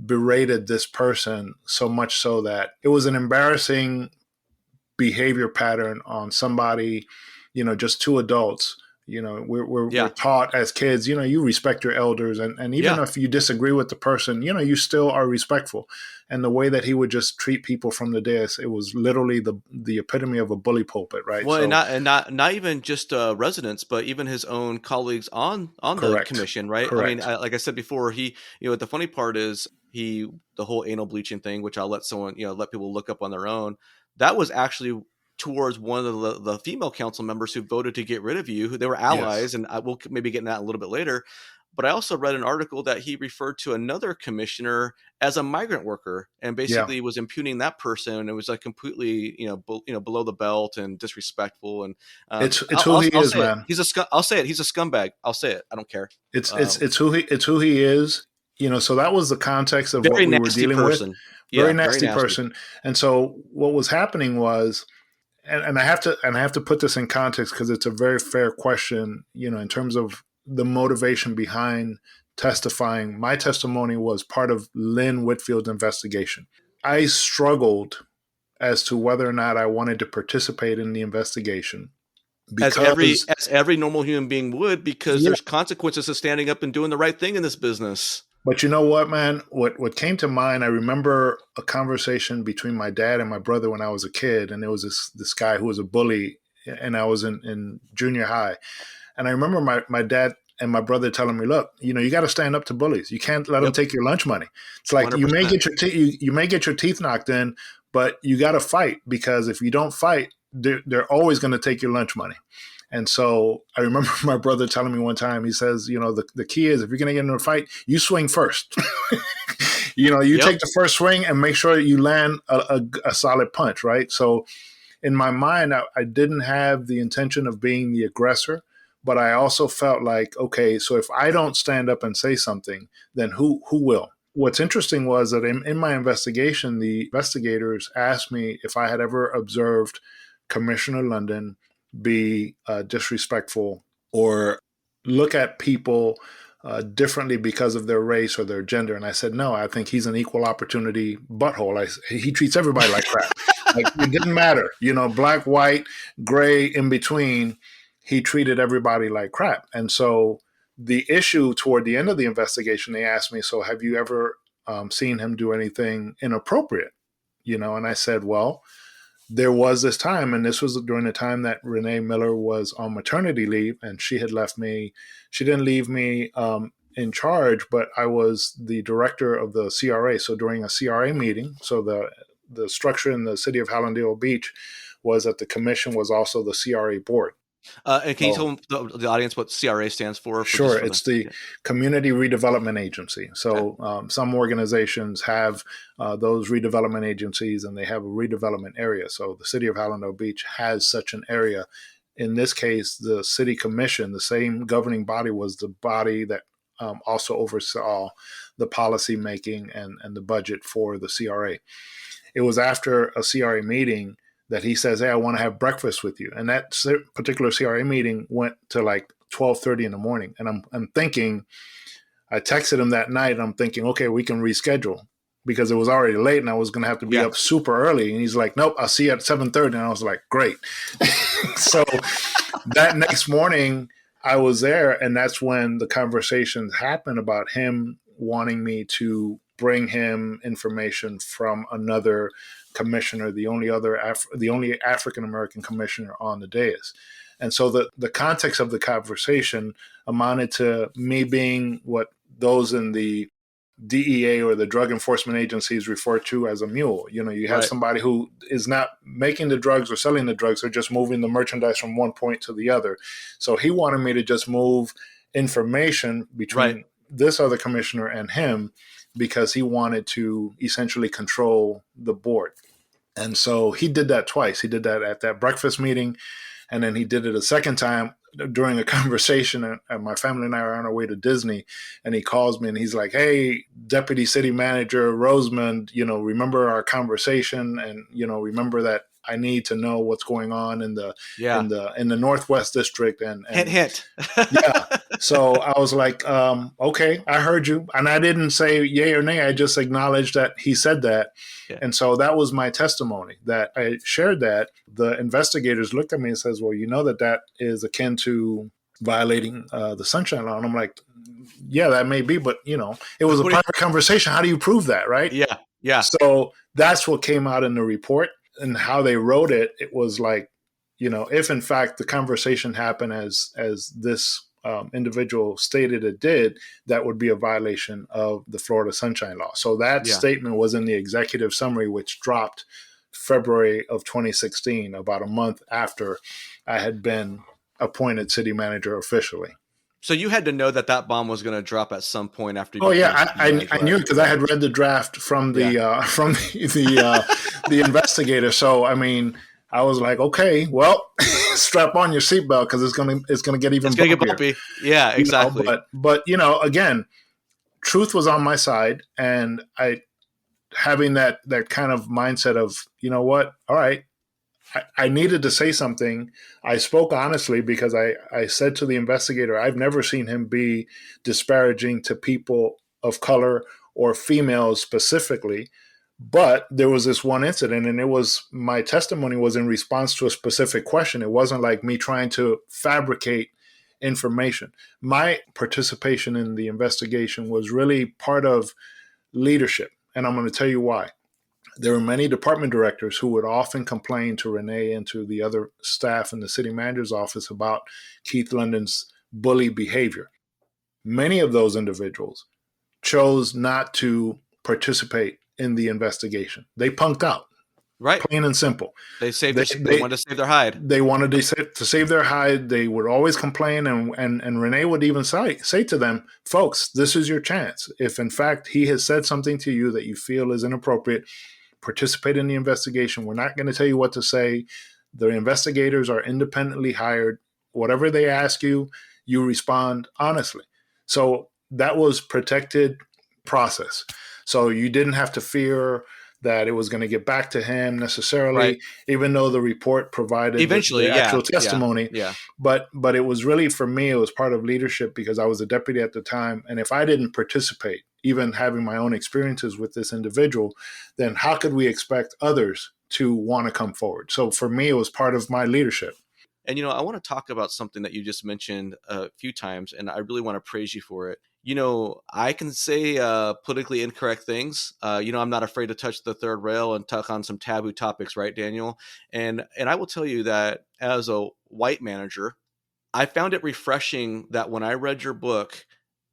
berated this person so much so that it was an embarrassing behavior pattern on somebody, just two adults. We're taught as kids, you respect your elders, and even if you disagree with the person, you still are respectful. And the way that he would just treat people from the dais, it was literally the epitome of a bully pulpit, right? Well, and not even just residents, but even his own colleagues on the commission, right? Correct. I mean, like I said before, he, the funny part is the whole anal bleaching thing, which I'll let people look up on their own. That was actually towards one of the female council members who voted to get rid of you, who they were allies. Yes. And I will maybe get into that a little bit later. But I also read an article that he referred to another commissioner as a migrant worker, and basically was impugning that person. It was like completely, below the belt and disrespectful. And it's who he is, man. I'll say it. He's a scumbag. I'll say it. I don't care. It's who he is. So that was the context of what we were dealing with. Very nasty person. And so what was happening was, and I have to put this in context because it's a very fair question, in terms of the motivation behind testifying. My testimony was part of Lynn Whitfield's investigation. I struggled as to whether or not I wanted to participate in the investigation. As every normal human being would, because there's consequences to standing up and doing the right thing in this business. But you know what, man? What came to mind, I remember a conversation between my dad and my brother when I was a kid, and there was this guy who was a bully, and I was in junior high. And I remember my dad and my brother telling me, look, you got to stand up to bullies. You can't let them take your lunch money. It's like 100%. You may get your teeth knocked in, but you got to fight, because if you don't fight, they're always going to take your lunch money. And so I remember my brother telling me one time, he says, the key is, if you're going to get into a fight, you swing first. Take the first swing and make sure you land a solid punch, right? So in my mind, I didn't have the intention of being the aggressor, but I also felt like, okay, so if I don't stand up and say something, then who will? What's interesting was that in my investigation, the investigators asked me if I had ever observed Commissioner London be disrespectful or look at people differently because of their race or their gender. And I said, no, I think he's an equal opportunity butthole. He treats everybody like crap. Like, it didn't matter, black, white, gray, in between. He treated everybody like crap. And so the issue toward the end of the investigation, they asked me, so have you ever seen him do anything inappropriate? And I said, well, there was this time, and this was during the time that Renee Miller was on maternity leave, and she had left me. She didn't leave me in charge, but I was the director of the CRA. So during a CRA meeting, so the structure in the city of Hallandale Beach was that the commission was also the CRA board. And can you So tell the audience what CRA stands for sure, just for the? it's the Yeah. Community Redevelopment Agency. Okay. So some organizations have those redevelopment agencies, and they have a redevelopment area. So the city of Hallandale Beach has such an area. In this case, the city commission, the same governing body, was the body that also oversaw the policy making and the budget for the CRA. It was after a CRA meeting that he says, "Hey, I want to have breakfast with you." And that particular CRA meeting went to like 12:30 in the morning. And I'm thinking, I texted him that night. And I'm thinking, okay, we can reschedule because it was already late and I was going to have to be Yeah. up super early. And he's like, "Nope, I'll see you at 7:30." And I was like, "Great." So that next morning, I was there, and that's when the conversations happened about him wanting me to bring him information from another commissioner, the only African American commissioner on the dais. And so the context of the conversation amounted to me being what those in the DEA or the drug enforcement agencies refer to as a mule. You know, you have Right. somebody who is not making the drugs or selling the drugs, they're just moving the merchandise from one point to the other. So he wanted me to just move information Right. between this other commissioner and him because he wanted to essentially control the board. And so he did that twice. He did that at that breakfast meeting, and then he did it a second time during a conversation. And my family and I are on our way to Disney, and he calls me and he's like, "Hey, Deputy City Manager Rosemond, remember our conversation, and remember that I need to know what's going on in the Yeah. Northwest District." And Hint, hint. yeah. So I was like, okay, I heard you. And I didn't say yay or nay. I just acknowledged that he said that. Yeah. And so that was my testimony that I shared that. The investigators looked at me and says, "Well, you know that is akin to violating the Sunshine Law." And I'm like, "Yeah, that may be, but it was a private conversation. How do you prove that?" Right. Yeah. Yeah. So that's what came out in the report, and how they wrote it. It was like, if in fact the conversation happened as this individual stated it did, that would be a violation of the Florida Sunshine Law. So that statement was in the executive summary, which dropped February of 2016, about a month after I had been appointed city manager officially. So you had to know that bomb was going to drop at some point after you Oh became yeah, I knew it because I had read the draft from the the investigator. So I mean, I was like, okay, well, strap on your seatbelt because it's gonna get even bumpier. Get bumpy. Yeah, exactly. But again, truth was on my side, and I having that kind of mindset of, what, all right, I needed to say something. I spoke honestly because I said to the investigator, I've never seen him be disparaging to people of color or females specifically. But there was this one incident, and my testimony was in response to a specific question. It wasn't like me trying to fabricate information. My participation in the investigation was really part of leadership. And I'm going to tell you why. There were many department directors who would often complain to Renee and to the other staff in the city manager's office about Keith London's bully behavior. Many of those individuals chose not to participate in the investigation. They punked out. Right. Plain and simple. They wanted to save their hide. They wanted to save their hide. They would always complain, and Renee would even say to them, "Folks, this is your chance. If in fact he has said something to you that you feel is inappropriate, participate in the investigation. We're not going to tell you what to say. The investigators are independently hired. Whatever they ask you, you respond honestly." So that was protected process. So you didn't have to fear that it was going to get back to him necessarily, right, even though the report provided eventually the actual testimony. Yeah. But it was really, for me, it was part of leadership because I was a deputy at the time. And if I didn't participate, even having my own experiences with this individual, then how could we expect others to want to come forward? So for me, it was part of my leadership. And, I want to talk about something that you just mentioned a few times, and I really want to praise you for it. I can say politically incorrect things. I'm not afraid to touch the third rail and talk on some taboo topics, right, Daniel? And I will tell you that as a white manager, I found it refreshing that when I read your book,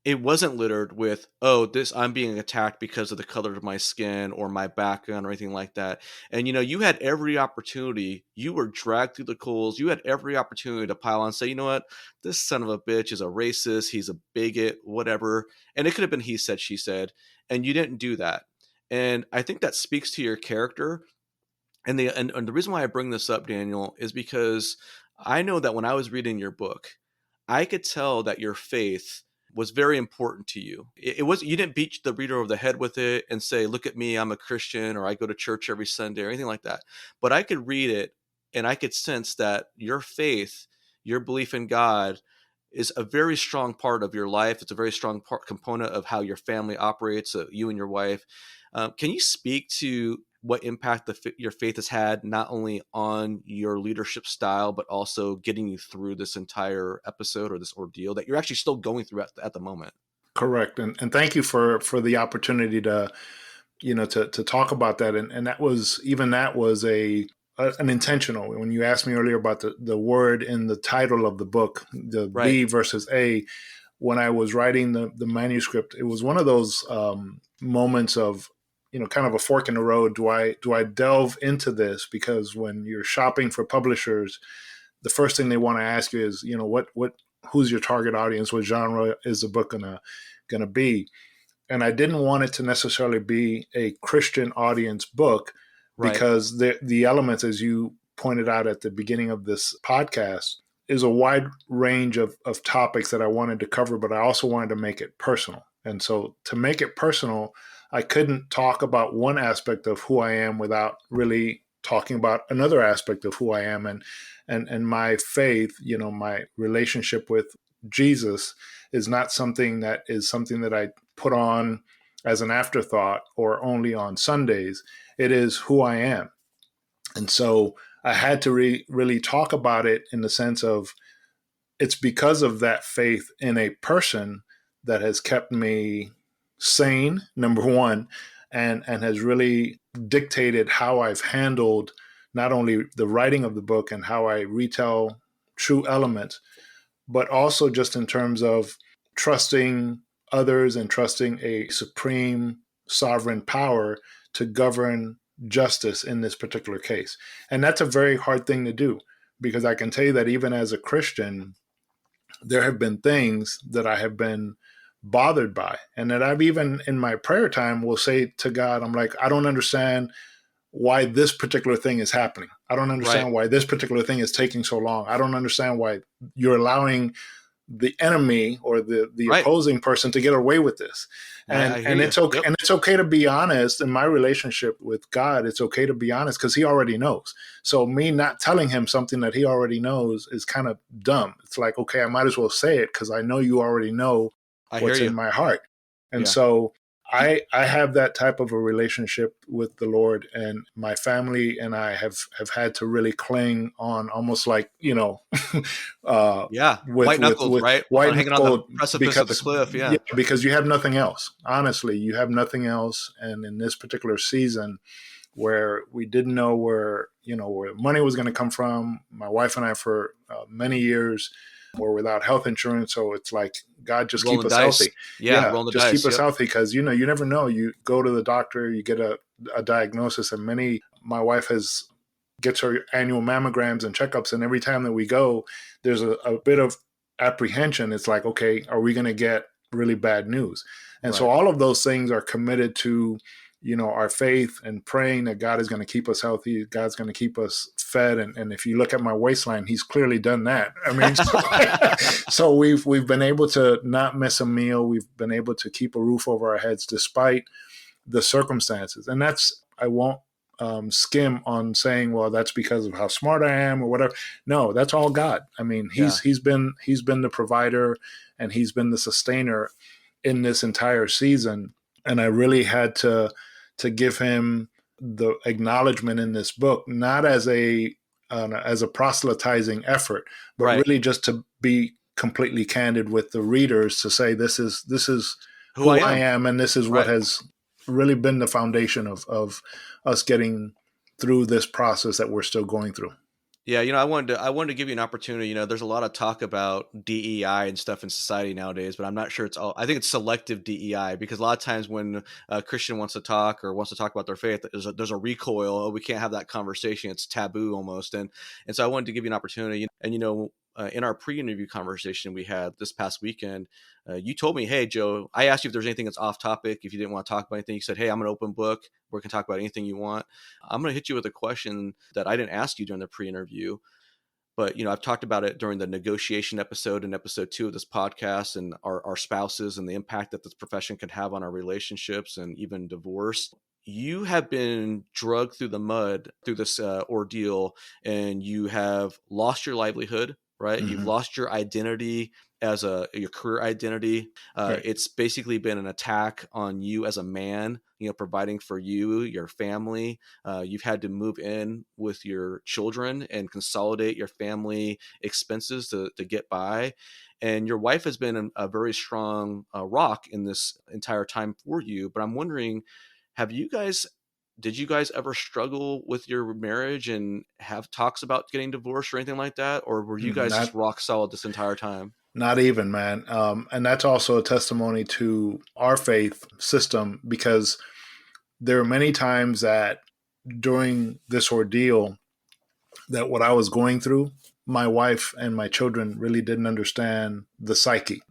it wasn't littered with, oh, this I'm being attacked because of the color of my skin or my background or anything like that. And you had every opportunity. You were dragged through the coals. You had every opportunity to pile on and say, you know what, this son of a bitch is a racist, he's a bigot, whatever. And it could have been he said, she said, and you didn't do that. And I think that speaks to your character. And the reason why I bring this up, Daniel, is because I know that when I was reading your book, I could tell that your faith was very important to you. It was, you didn't beat the reader over the head with it and say, "Look at me, I'm a Christian," or "I go to church every Sunday," or anything like that. But I could read it and I could sense that your faith, your belief in God, is a very strong part of your life. It's a very strong component of how your family operates, you and your wife. Can you speak to what impact your faith has had, not only on your leadership style, but also getting you through this entire episode or this ordeal that you're actually still going through at the moment? Correct. And thank you for the opportunity to, to talk about that. And that was, even that was an intentional, when you asked me earlier about the word in the title of the book, the Right. B versus A. When I was writing the manuscript, it was one of those moments of, kind of a fork in the road. Do I delve into this? Because when you're shopping for publishers, the first thing they want to ask you is, who's your target audience? What genre is the book gonna be? And I didn't want it to necessarily be a Christian audience book, Right. because the elements, as you pointed out at the beginning of this podcast, is a wide range of topics that I wanted to cover, but I also wanted to make it personal. And so to make it personal, I couldn't talk about one aspect of who I am without really talking about another aspect of who I am, and my faith, my relationship with Jesus is not something that I put on as an afterthought or only on Sundays. It is who I am. And so I had to really talk about it in the sense of, it's because of that faith in a person that has kept me sane, number one, and has really dictated how I've handled not only the writing of the book and how I retell true elements, but also just in terms of trusting others and trusting a supreme sovereign power to govern justice in this particular case. And that's a very hard thing to do, because I can tell you that even as a Christian, there have been things that I have been bothered by, and that I've even in my prayer time will say to God, I'm like, I don't understand why this particular thing is happening. I don't Right. understand why this particular thing is taking so long. I don't understand why you're allowing the enemy or the Right. opposing person to get away with this. I, and I hear and you. it's okay, Yep. and it's okay to be honest. In my relationship with God, it's okay to be honest, because he already knows. So me not telling him something that he already knows is kind of dumb. It's like, okay, I might as well say it, because I know you already know I hear what's in you. my heart. And Yeah. so I have that type of a relationship with the Lord, and my family and I have had to really cling on, almost like, uh, Yeah. with White with knuckled, with right? white Hanging on the knuckled, precipice of the because, cliff. yeah, Yeah. because you have nothing else. Honestly, you have nothing else. And in this particular season, where we didn't know where money was going to come from, my wife and I for many years were without health insurance. So it's like, God, just keep Rolling us dice. healthy. Yeah. Yeah, Rolling the just keep dice. us Yep. healthy, because you never know. You go to the doctor, you get a diagnosis, and my wife gets her annual mammograms and checkups, and every time that we go, there's a bit of apprehension. It's like, okay, are we going to get really bad news? And so Right. all of those things are committed to, our faith and praying that God is going to keep us healthy, God's going to keep us fed. And if you look at my waistline, he's clearly done that. I mean, so we've been able to not miss a meal. We've been able to keep a roof over our heads despite the circumstances. And that's, I won't skim on saying, well, that's because of how smart I am or whatever. No, that's all God. I mean, Yeah. he's been the provider, and he's been the sustainer in this entire season. And I really had to give him the acknowledgement in this book, not as a proselytizing effort, but Right. really just to be completely candid with the readers, to say, this is Who I who I am. am, and this is what Right. has really been the foundation of us getting through this process that we're still going through. Yeah, I wanted to give you an opportunity. There's a lot of talk about DEI and stuff in society nowadays, but I'm not sure it's all. I think it's selective DEI because a lot of times when a Christian wants to talk or wants to talk about their faith, there's a recoil. Oh, we can't have that conversation. It's taboo almost. And so I wanted to give you an opportunity. And in our pre-interview conversation we had this past weekend, you told me, "Hey, Joe," I asked you if there's anything that's off topic. If you didn't want to talk about anything, you said, "Hey, I'm an open book. We can talk about anything you want." I'm going to hit you with a question that I didn't ask you during the pre-interview, but I've talked about it during the negotiation episode in episode 2 of this podcast, and our spouses and the impact that this profession can have on our relationships and even divorce. You have been drugged through the mud through this ordeal, and you have lost your livelihood, right? You've Hmm. lost your identity as your career identity. Right. It's basically been an attack on you as a man, providing for you, your family. You've had to move in with your children and consolidate your family expenses to get by. And your wife has been a very strong rock in this entire time for you. But I'm wondering, have you guys did you guys ever struggle with your marriage and have talks about getting divorced or anything like that? Or were you guys just Not rock solid this entire time? not even, man. And that's also a testimony to our faith system because there are many times that during this ordeal that what I was going through, my wife and my children really didn't understand the psyche.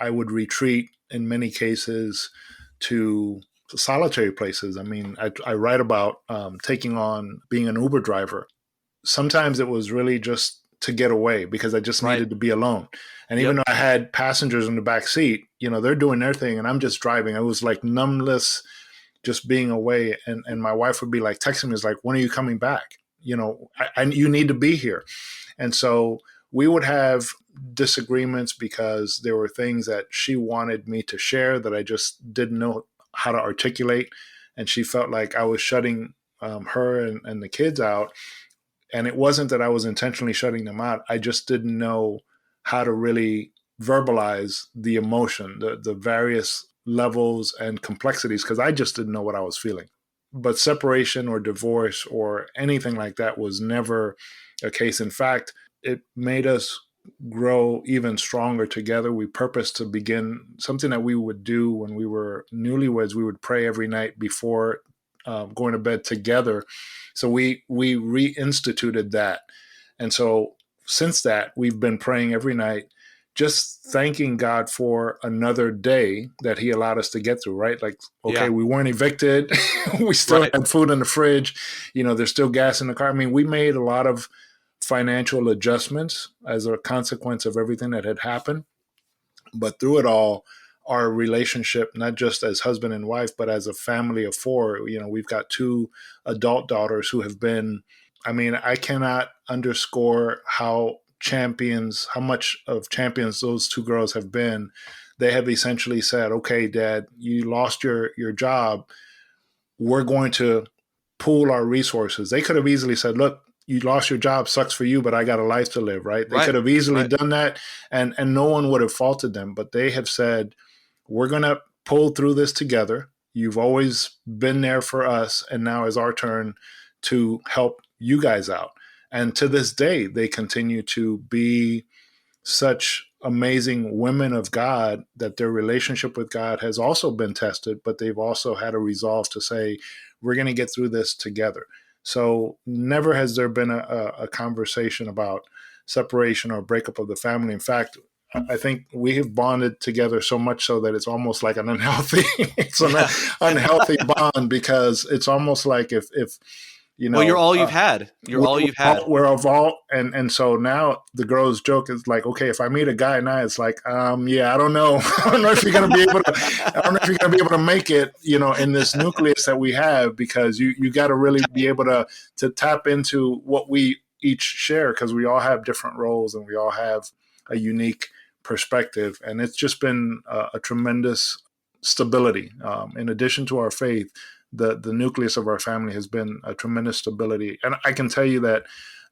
I would retreat in many cases to solitary places. I mean, I write about taking on being an Uber driver. Sometimes it was really just to get away because I just Right. needed to be alone. And even Yep. though I had passengers in the back seat, they're doing their thing and I'm just driving. I was like numbness, just being away. And my wife would be like texting me, is like, when are you coming back? You need to be here. And so we would have disagreements because there were things that she wanted me to share that I just didn't know how to articulate. And she felt like I was shutting her and the kids out. And it wasn't that I was intentionally shutting them out. I just didn't know how to really verbalize the emotion, the various levels and complexities, because I just didn't know what I was feeling. But separation or divorce or anything like that was never a case. In fact, it made us grow even stronger together. We purposed to begin something that we would do when we were newlyweds. We would pray every night before going to bed together. So we reinstituted that, and so since that we've been praying every night, just thanking God for another day that He allowed us to get through. Right, like okay, Yeah. we weren't evicted, we still Right. had food in the fridge, there's still gas in the car. I mean, we made a lot of financial adjustments as a consequence of everything that had happened. But through it all, our relationship, not just as husband and wife, but as a family of four, we've got two adult daughters who have been, I mean, I cannot underscore how much of champions those two girls have been. They have essentially said, okay, Dad, you lost your job. We're going to pool our resources. They could have easily said, look, you lost your job, sucks for you, but I got a life to live, right? They could Right. have easily Right. done that and no one would have faulted them, but they have said, we're going to pull through this together. You've always been there for us, and now is our turn to help you guys out. And to this day, they continue to be such amazing women of God that their relationship with God has also been tested, but they've also had a resolve to say, we're going to get through this together. So never has there been a conversation about separation or breakup of the family. In fact, I think we have bonded together so much so that it's almost like an unhealthy, it's an Yeah. unhealthy bond because it's almost like if you Well, you're know, all you've had. You're all you've had. we're of all, and so now the girls joke is like, okay, if I meet a guy now, it's like, yeah, I don't know, I don't know if you're gonna be able to, I don't know if you're gonna be able to make it, in this nucleus that we have, because you got to really be able to tap into what we each share, because we all have different roles and we all have a unique perspective, and it's just been a tremendous stability. In addition to our faith, the nucleus of our family has been a tremendous stability. And I can tell you that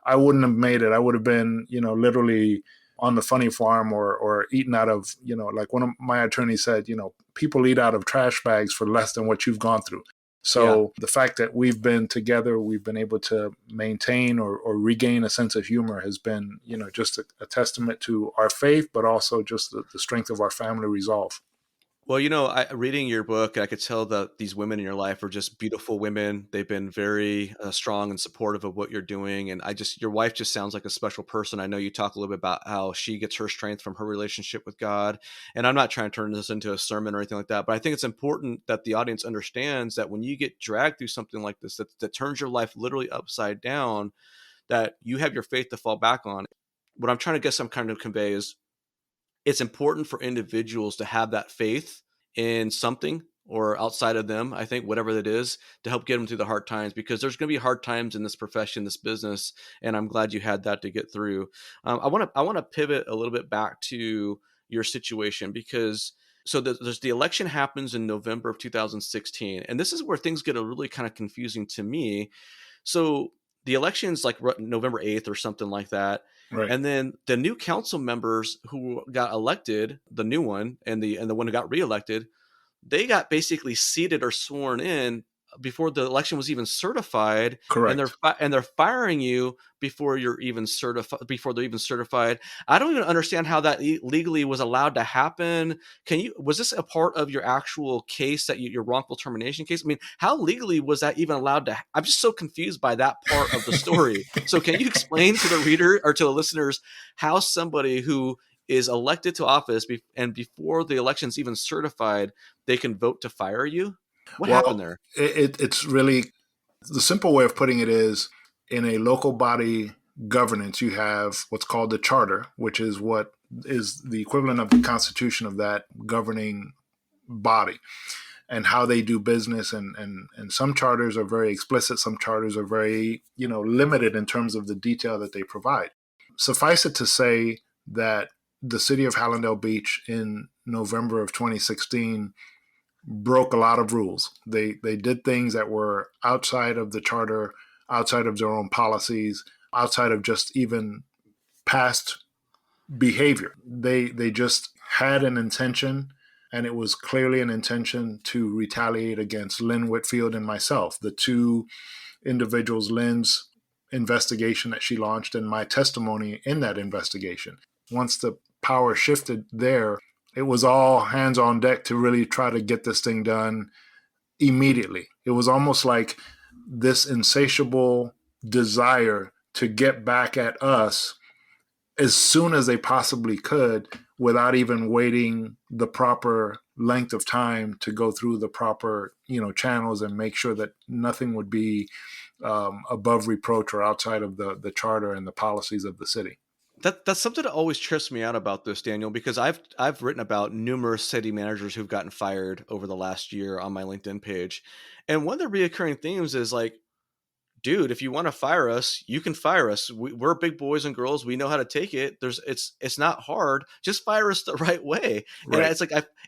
I wouldn't have made it. I would have been, literally on the funny farm or eating out of, like one of my attorneys said, people eat out of trash bags for less than what you've gone through. Yeah. So the fact that we've been together, we've been able to maintain or regain a sense of humor has been, just a testament to our faith, but also just the strength of our family resolve. Well, reading your book, I could tell that these women in your life are just beautiful women. They've been very strong and supportive of what you're doing. And your wife just sounds like a special person. I know you talk a little bit about how she gets her strength from her relationship with God. And I'm not trying to turn this into a sermon or anything like that, but I think it's important that the audience understands that when you get dragged through something like this, that turns your life literally upside down, that you have your faith to fall back on. What I'm trying to get some kind of convey is it's important for individuals to have that faith in something or outside of them, I think, whatever that is, to help get them through the hard times, because there's going to be hard times in this profession, this business, and I'm glad you had that to get through. I want to pivot a little bit back to your situation, because there's the election happens in November of 2016, and this is where things get a really kind of confusing to me. So the election's like November 8th or something like that. Right. And then the new council members who got elected, the new one and the one who got reelected, they got basically seated or sworn in before the election was even certified, and Correct. they're firing you before you're even certified, before they're even certified. I don't even understand how that legally was allowed to happen. Was this a part of your actual case, your wrongful termination case? I mean, how legally was that even allowed to I'm just so confused by that part of the story. So can you explain to the reader or to the listeners how somebody who is elected to office and before the election's even certified, they can vote to fire you? What happened Well, there? it's really, the simple way of putting it is, in a local body governance, you have what's called the charter, which is what is the equivalent of the constitution of that governing body and how they do business. And some charters are very explicit. Some charters are very, limited in terms of the detail that they provide. Suffice it to say that the city of Hallandale Beach in November of 2016 broke a lot of rules. They did things that were outside of the charter, outside of their own policies, outside of just even past behavior. They just had an intention, and it was clearly an intention to retaliate against Lynn Whitfield and myself, the two individuals, Lynn's investigation that she launched and my testimony in that investigation. Once the power shifted there, it was all hands on deck to really try to get this thing done immediately. It was almost like this insatiable desire to get back at us as soon as they possibly could, without even waiting the proper length of time to go through the proper, channels and make sure that nothing would be above reproach or outside of the charter and the policies of the city. That's something that always trips me out about this, Daniel, because I've written about numerous city managers who've gotten fired over the last year on my LinkedIn page. And one of the reoccurring themes is like, dude, if you want to fire us, you can fire us. We're big boys and girls. We know how to take it. It's not hard. Just fire us the right way. And Right.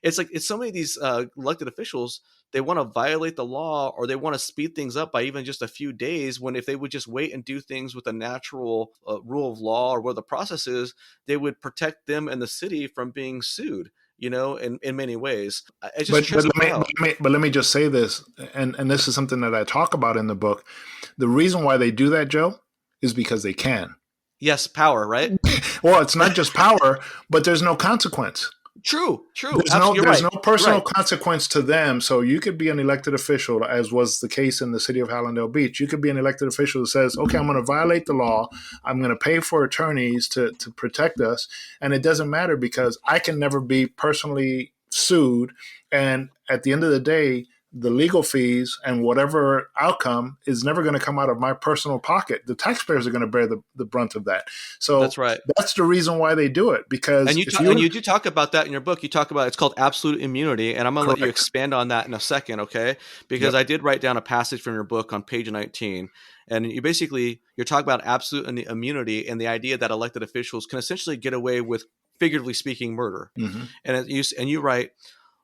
it's so many of these elected officials. They want to violate the law, or they want to speed things up by even just a few days. When if they would just wait and do things with a natural rule of law or what the process is, they would protect them and the city from being sued. In many ways, it just But trips me out. let me just say this, and this is something that I talk about in the book. The reason why they do that, Joe, is because they can. Yes, power, right? Well, it's not just power, but there's no consequence. True. There's Absolutely, you're there's right. no You're personal right. consequence to them. So you could be an elected official, as was the case in the city of Hallandale Beach. You could be an elected official who says, okay, I'm going to violate the law. I'm going to pay for attorneys to protect us. And it doesn't matter because I can never be personally sued. And at the end of the day, the legal fees and whatever outcome is never going to come out of my personal pocket. The taxpayers are going to bear the brunt of that. So That's right. that's the reason why they do it. Because if And you you do talk about that in your book. You talk about it's called absolute immunity, and I'm going to let you correct, expand on that in a second, okay? Because yep, I did write down a passage from your book on page 19, and you're talking about absolute immunity and the idea that elected officials can essentially get away with, figuratively speaking, murder. mm-hmm. And you write,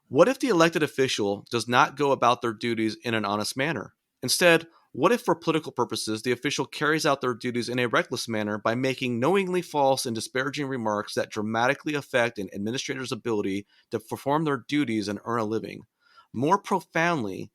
what if the elected official does not go about their duties in an honest manner? Instead, what if, for political purposes, the official carries out their duties in a reckless manner by making knowingly false and disparaging remarks that dramatically affect an administrator's ability to perform their duties and earn a living? More profoundly,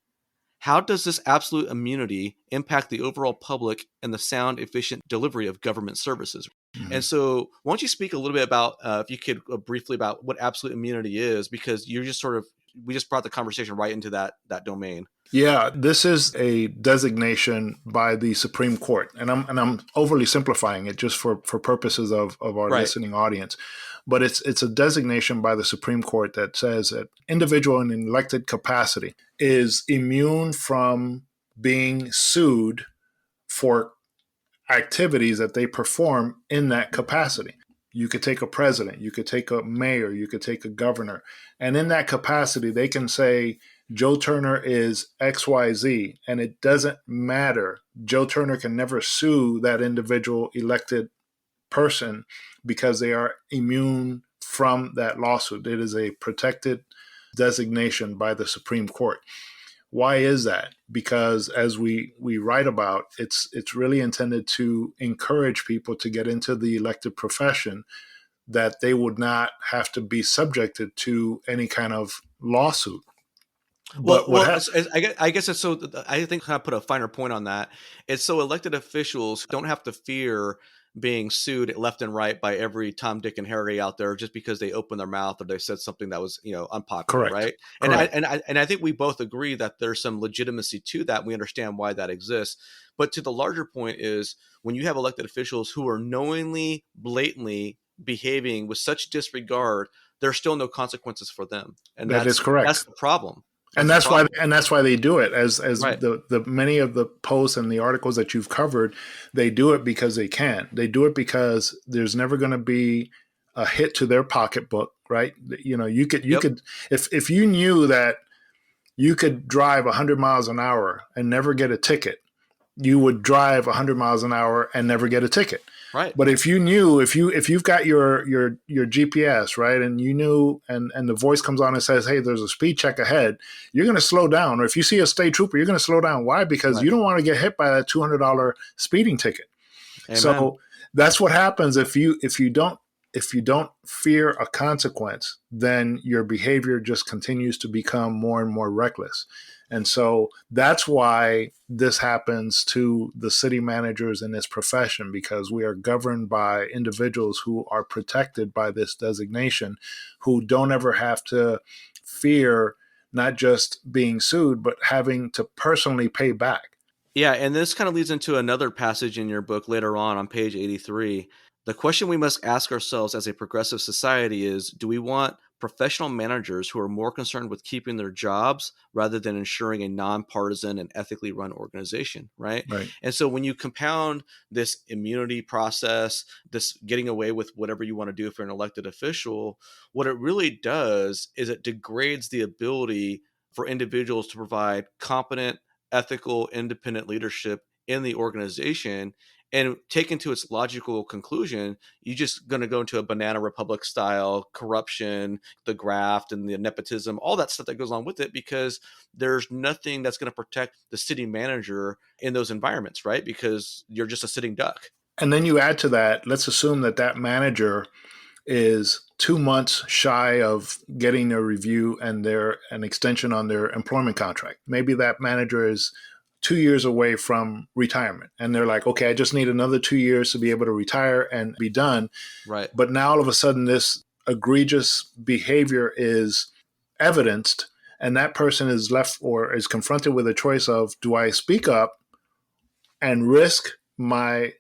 How does this absolute immunity impact the overall public and the sound, efficient delivery of government services? Mm-hmm. And so, why don't you speak a little bit about, if you could, briefly about what absolute immunity is, because you're just sort of, we just brought the conversation right into that domain. Yeah, this is a designation by the Supreme Court, and I'm overly simplifying it just for purposes of our Right. listening audience. But it's a designation by the Supreme Court that says that individual in an elected capacity is immune from being sued for activities that they perform in that capacity. You could take a president, you could take a mayor, you could take a governor, and in that capacity, they can say, Joe Turner is XYZ, and it doesn't matter. Joe Turner can never sue that individual elected person because they are immune from that lawsuit. It is a protected designation by the Supreme Court. Why is that? Because as we write about, it's really intended to encourage people to get into the elected profession, that they would not have to be subjected to any kind of lawsuit. But I guess it's so. I think kind of put a finer point on that. It's so elected officials don't have to fear being sued left and right by every Tom, Dick, and Harry out there just because they opened their mouth or they said something that was, unpopular, correct, right? And correct. I think we both agree that there's some legitimacy to that. And we understand why that exists. But to the larger point is when you have elected officials who are knowingly, blatantly behaving with such disregard, there's still no consequences for them, and That is that's correct. the problem. And That's the that's why problem. they do it. As Right. the many of the posts and the articles that you've covered, they do it because they can. They do it because there's never going to be a hit to their pocketbook, right? You Yep. could, if you knew that you could drive 100 miles an hour and never get a ticket, you would drive 100 miles an hour and never get a ticket. Right. But if you knew, if you've got your GPS, right, and you knew, and the voice comes on and says, hey, there's a speed check ahead, you're going to slow down. Or if you see a state trooper, you're going to slow down. Why? Because Right. you don't want to get hit by that $200 speeding ticket. Amen. So that's what happens if you don't fear a consequence, then your behavior just continues to become more and more reckless. And so that's why this happens to the city managers in this profession, because we are governed by individuals who are protected by this designation, who don't ever have to fear not just being sued, but having to personally pay back. Yeah, and this kind of leads into another passage in your book later on page 83. The question we must ask ourselves as a progressive society is, do we want professional managers who are more concerned with keeping their jobs rather than ensuring a nonpartisan and ethically run organization, right? Right. And so when you compound this immunity process, this getting away with whatever you want to do for an elected official, what it really does is it degrades the ability for individuals to provide competent, ethical, independent leadership in the organization. And taken to its logical conclusion, you're just going to go into a banana republic style corruption, the graft and the nepotism, all that stuff that goes on with it, because there's nothing that's going to protect the city manager in those environments, right? Because you're just a sitting duck. And then you add to that, let's assume that manager is 2 months shy of getting a review and an extension on their employment contract. Maybe that manager is 2 years away from retirement, and they're like, okay, I just need another 2 years to be able to retire and be done. Right. But now all of a sudden this egregious behavior is evidenced, and that person is left or is confronted with a choice of, do I speak up and risk my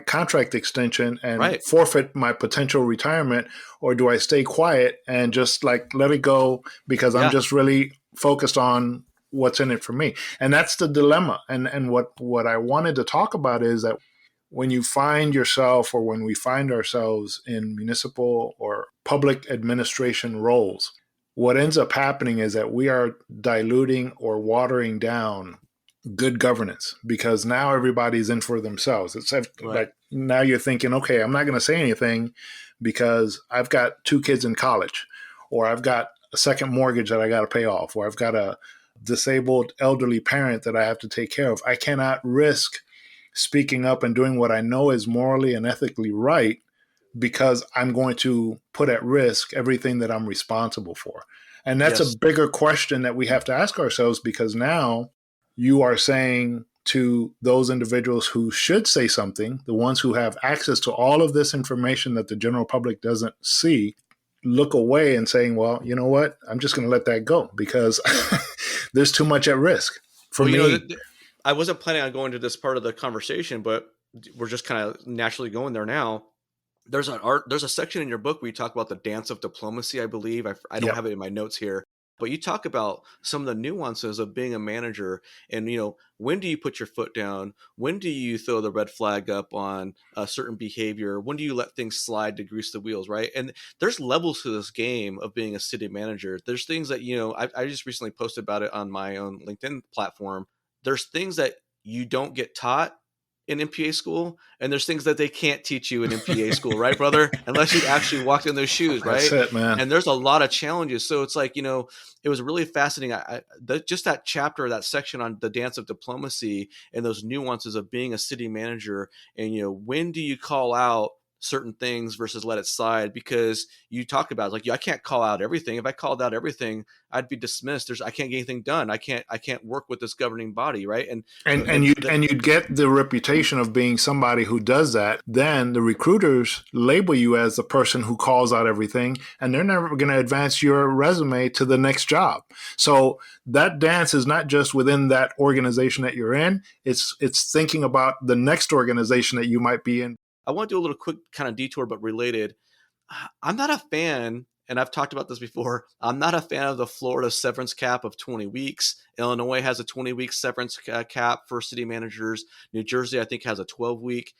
contract extension and Right. forfeit my potential retirement, or do I stay quiet and just like let it go because I'm Yeah. just really focused on what's in it for me? And that's the dilemma. And what I wanted to talk about is that when you find yourself, or when we find ourselves in municipal or public administration roles, what ends up happening is that we are diluting or watering down good governance, because now everybody's in for themselves. It's Right. like now you're thinking, okay, I'm not going to say anything because I've got two kids in college, or I've got a second mortgage that I got to pay off, or I've got a disabled elderly parent that I have to take care of. I cannot risk speaking up and doing what I know is morally and ethically right because I'm going to put at risk everything that I'm responsible for? And that's a Yes. bigger question that we have to ask ourselves, because now you are saying to those individuals who should say something, the ones who have access to all of this information that the general public doesn't see, look away and saying, well, you know what? I'm just going to let that go because there's too much at risk for Well, me. I wasn't planning on going to this part of the conversation, but we're just kind of naturally going there now. There's a section in your book where you talk about the dance of diplomacy, I believe. I don't Yep. have it in my notes here, but you talk about some of the nuances of being a manager, and when do you put your foot down? When do you throw the red flag up on a certain behavior? When do you let things slide to grease the wheels, right? And there's levels to this game of being a city manager. There's things that I just recently posted about it on my own LinkedIn platform. There's things that you don't get taught in MPA school, and there's things that they can't teach you in MPA school, right, brother? Unless you've actually walked in those shoes, That's right? it, man. And there's a lot of challenges. So it's like, it was really fascinating. Just that chapter, that section on the dance of diplomacy and those nuances of being a city manager, and when do you call out certain things versus let it slide? Because you talk about like, I can't call out everything. If I called out everything, I'd be dismissed. I can't get anything done. I can't work with this governing body, right? And And you'd get the reputation of being somebody who does that. Then the recruiters label you as the person who calls out everything, and they're never going to advance your resume to the next job. So that dance is not just within that organization that you're in. It's thinking about the next organization that you might be in. I want to do a little quick kind of detour, but related. I'm not a fan, and I've talked about this before. I'm not a fan of the Florida severance cap of 20 weeks. Illinois has a 20-week severance cap for city managers. New Jersey, I think, has a 12-week.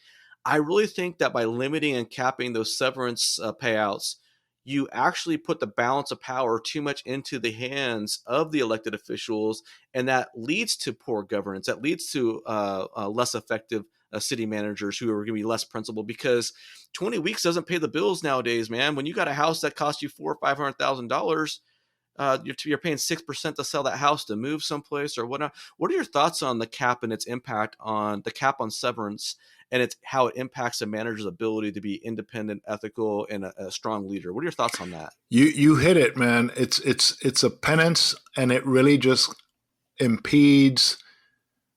I really think that by limiting and capping those severance payouts, you actually put the balance of power too much into the hands of the elected officials, and that leads to poor governance. That leads to less effective city managers who are going to be less principled, because 20 weeks doesn't pay the bills nowadays, man. When you got a house that costs you $400,000 or $500,000, you're paying 6% to sell that house to move someplace or whatnot. What are your thoughts on the cap and its impact on the cap on severance, and it's how it impacts a manager's ability to be independent, ethical, and a strong leader? What are your thoughts on that? You hit it, man. It's a penance, and it really just impedes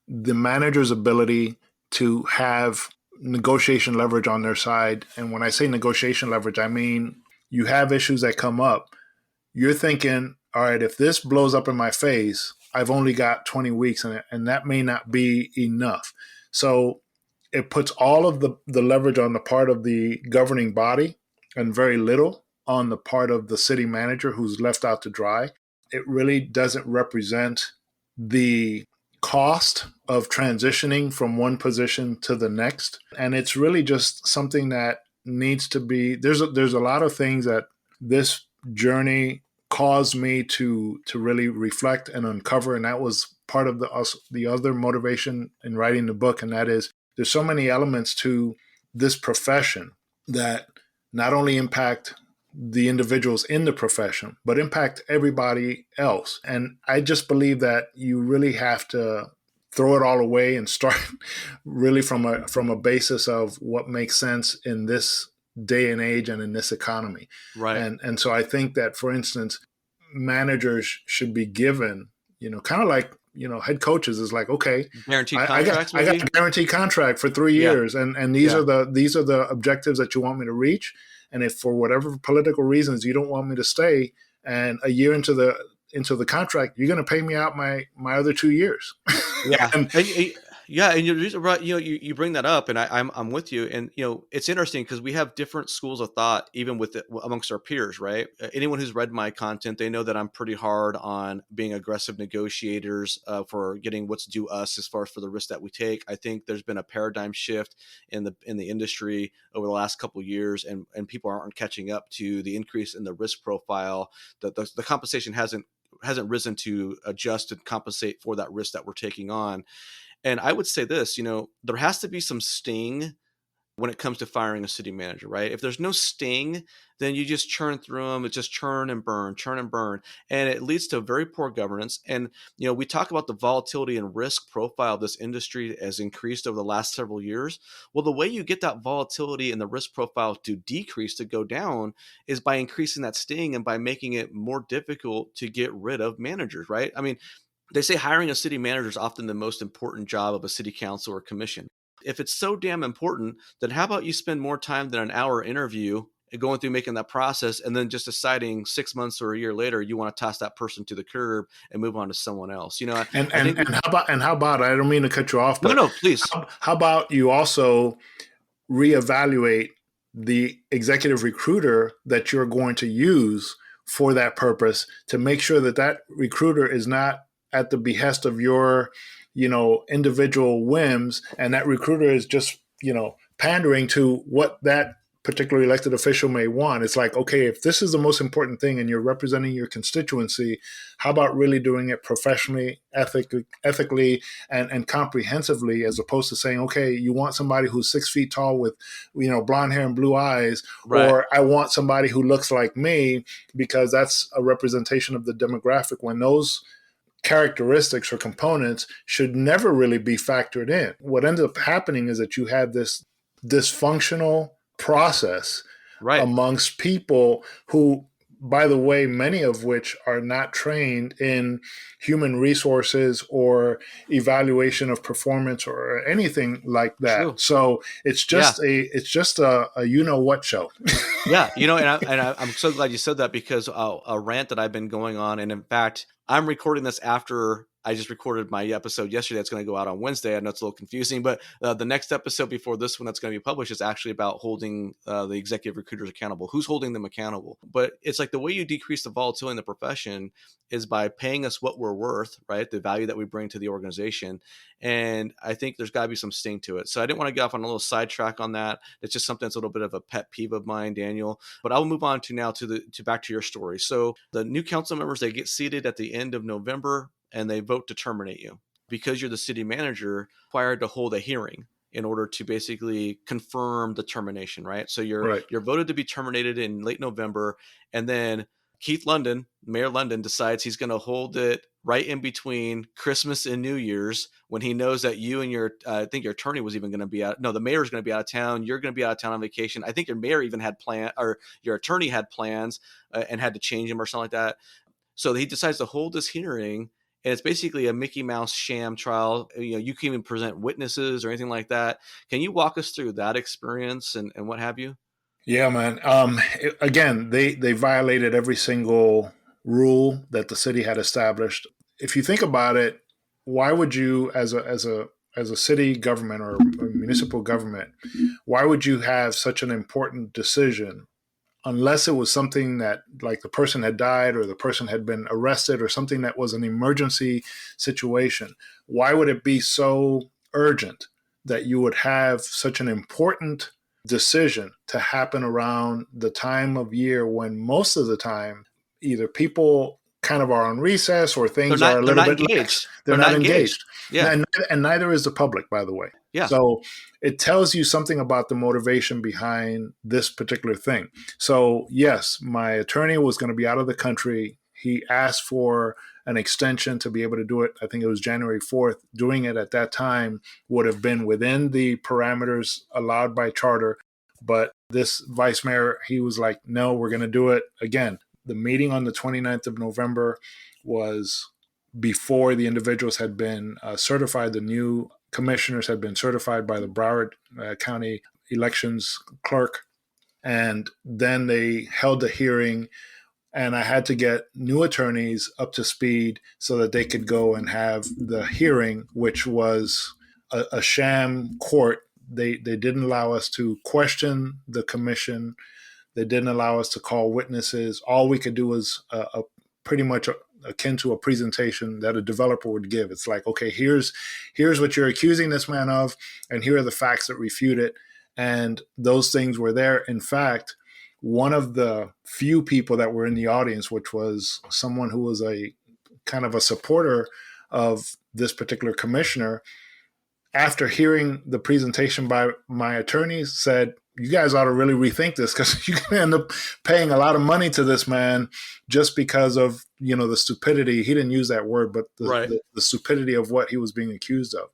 the manager's ability to have negotiation leverage on their side. And when I say negotiation leverage, I mean you have issues that come up. You're thinking, all right, if this blows up in my face, I've only got 20 weeks in it, and that may not be enough. So it puts all of the leverage on the part of the governing body and very little on the part of the city manager who's left out to dry. It really doesn't represent the cost of transitioning from one position to the next. And it's really just something that needs to be there's a lot of things that this journey caused me to really reflect and uncover, and that was part of the other motivation in writing the book, and that is there's so many elements to this profession that not only impact the individuals in the profession, but impact everybody else. And I just believe that you really have to throw it all away and start really from a basis of what makes sense in this day and age and in this economy. Right. And so I think that, for instance, managers should be given, kind of like, head coaches is like, okay, Guaranteed I got contracts, I got maybe? a guaranteed contract for 3 years, and these Yeah. are the objectives that you want me to reach. And if for whatever political reasons you don't want me to stay, and a year into the contract, you're going to pay me out my other 2 years. Yeah, and and you're right. You bring that up, and I'm with you. And it's interesting because we have different schools of thought, even amongst our peers, right? Anyone who's read my content, they know that I'm pretty hard on being aggressive negotiators for getting what's due us as far as for the risk that we take. I think there's been a paradigm shift in the industry over the last couple of years, and people aren't catching up to the increase in the risk profile. The compensation hasn't risen to adjust and compensate for that risk that we're taking on. And I would say this, there has to be some sting when it comes to firing a city manager, right? If there's no sting, then you just churn through them. It's just churn and burn, churn and burn. And it leads to very poor governance. And, we talk about the volatility and risk profile of this industry has increased over the last several years. Well, the way you get that volatility and the risk profile to decrease, to go down, is by increasing that sting and by making it more difficult to get rid of managers, right? I mean, they say hiring a city manager is often the most important job of a city council or commission. If it's so damn important, then how about you spend more time than an hour interview and going through making that process and then just deciding 6 months or a year later you want to toss that person to the curb and move on to someone else. And I think and how about I don't mean to cut you off, no, but no, please. how about you also reevaluate the executive recruiter that you're going to use for that purpose to make sure that that recruiter is not at the behest of your, individual whims, and that recruiter is just, pandering to what that particular elected official may want. It's like, okay, if this is the most important thing and you're representing your constituency, how about really doing it professionally, ethically, and comprehensively, as opposed to saying, okay, you want somebody who's 6 feet tall with, blonde hair and blue eyes, Right. or I want somebody who looks like me because that's a representation of the demographic, when those characteristics or components should never really be factored in. What ends up happening is that you have this dysfunctional process Right. amongst people who, by the way, many of which are not trained in human resources or evaluation of performance or anything like that. True. So it's Yeah. just a you know what show. Yeah, I'm so glad you said that, because a rant that I've been going on, and in fact, I'm recording this after I just recorded my episode yesterday. That's going to go out on Wednesday. I know it's a little confusing, but the next episode before this one that's going to be published is actually about holding the executive recruiters accountable. Who's holding them accountable? But it's like the way you decrease the volatility in the profession is by paying us what we're worth, right? The value that we bring to the organization. And I think there's got to be some sting to it. So I didn't want to get off on a little sidetrack on that. It's just something that's a little bit of a pet peeve of mine, Daniel. But I'll move on to now to back to your story. So the new council members, they get seated at the end of November and they vote to terminate you. Because you're the city manager, required to hold a hearing in order to basically confirm the termination, right? So Right. you're voted to be terminated in late November, and then Mayor London, decides he's going to hold it right in between Christmas and New Year's, when he knows that you and I think your attorney was even going to be out. No, the mayor's going to be out of town. You're going to be out of town on vacation. I think your mayor even had or your attorney had plans and had to change them or something like that. So he decides to hold this hearing, and it's basically a Mickey Mouse sham trial. You can't even present witnesses or anything like that. Can you walk us through that experience and what have you? Yeah, man. Again, they violated every single rule that the city had established. If you think about it, why would you, as a city government or a municipal government, why would you have such an important decision unless it was something that, like, the person had died or the person had been arrested or something that was an emergency situation? Why would it be so urgent that you would have such an important decision to happen around the time of year when most of the time either people kind of are on recess or things are a They're little not bit lax? engaged. They're not engaged. Yeah. And neither is the public, by the way. Yeah. So it tells you something about the motivation behind this particular thing. So yes, my attorney was going to be out of the country. He asked for an extension to be able to do it. I think it was January 4th. Doing it at that time would have been within the parameters allowed by charter. But this vice mayor, he was like, no, we're going to do it again. The meeting on the 29th of November was before the individuals had been certified. The new commissioners had been certified by the Broward County elections clerk. And then they held a hearing, and I had to get new attorneys up to speed so that they could go and have the hearing, which was a sham court. They didn't allow us to question the commission. They didn't allow us to call witnesses. All we could do was pretty much akin to a presentation that a developer would give. It's like, okay, here's what you're accusing this man of, and here are the facts that refute it. And those things were there. In fact, one of the few people that were in the audience, which was someone who was a kind of a supporter of this particular commissioner, after hearing the presentation by my attorneys, said, you guys ought to really rethink this, because you can end up paying a lot of money to this man just because of, the stupidity. He didn't use that word, but Right. the stupidity of what he was being accused of.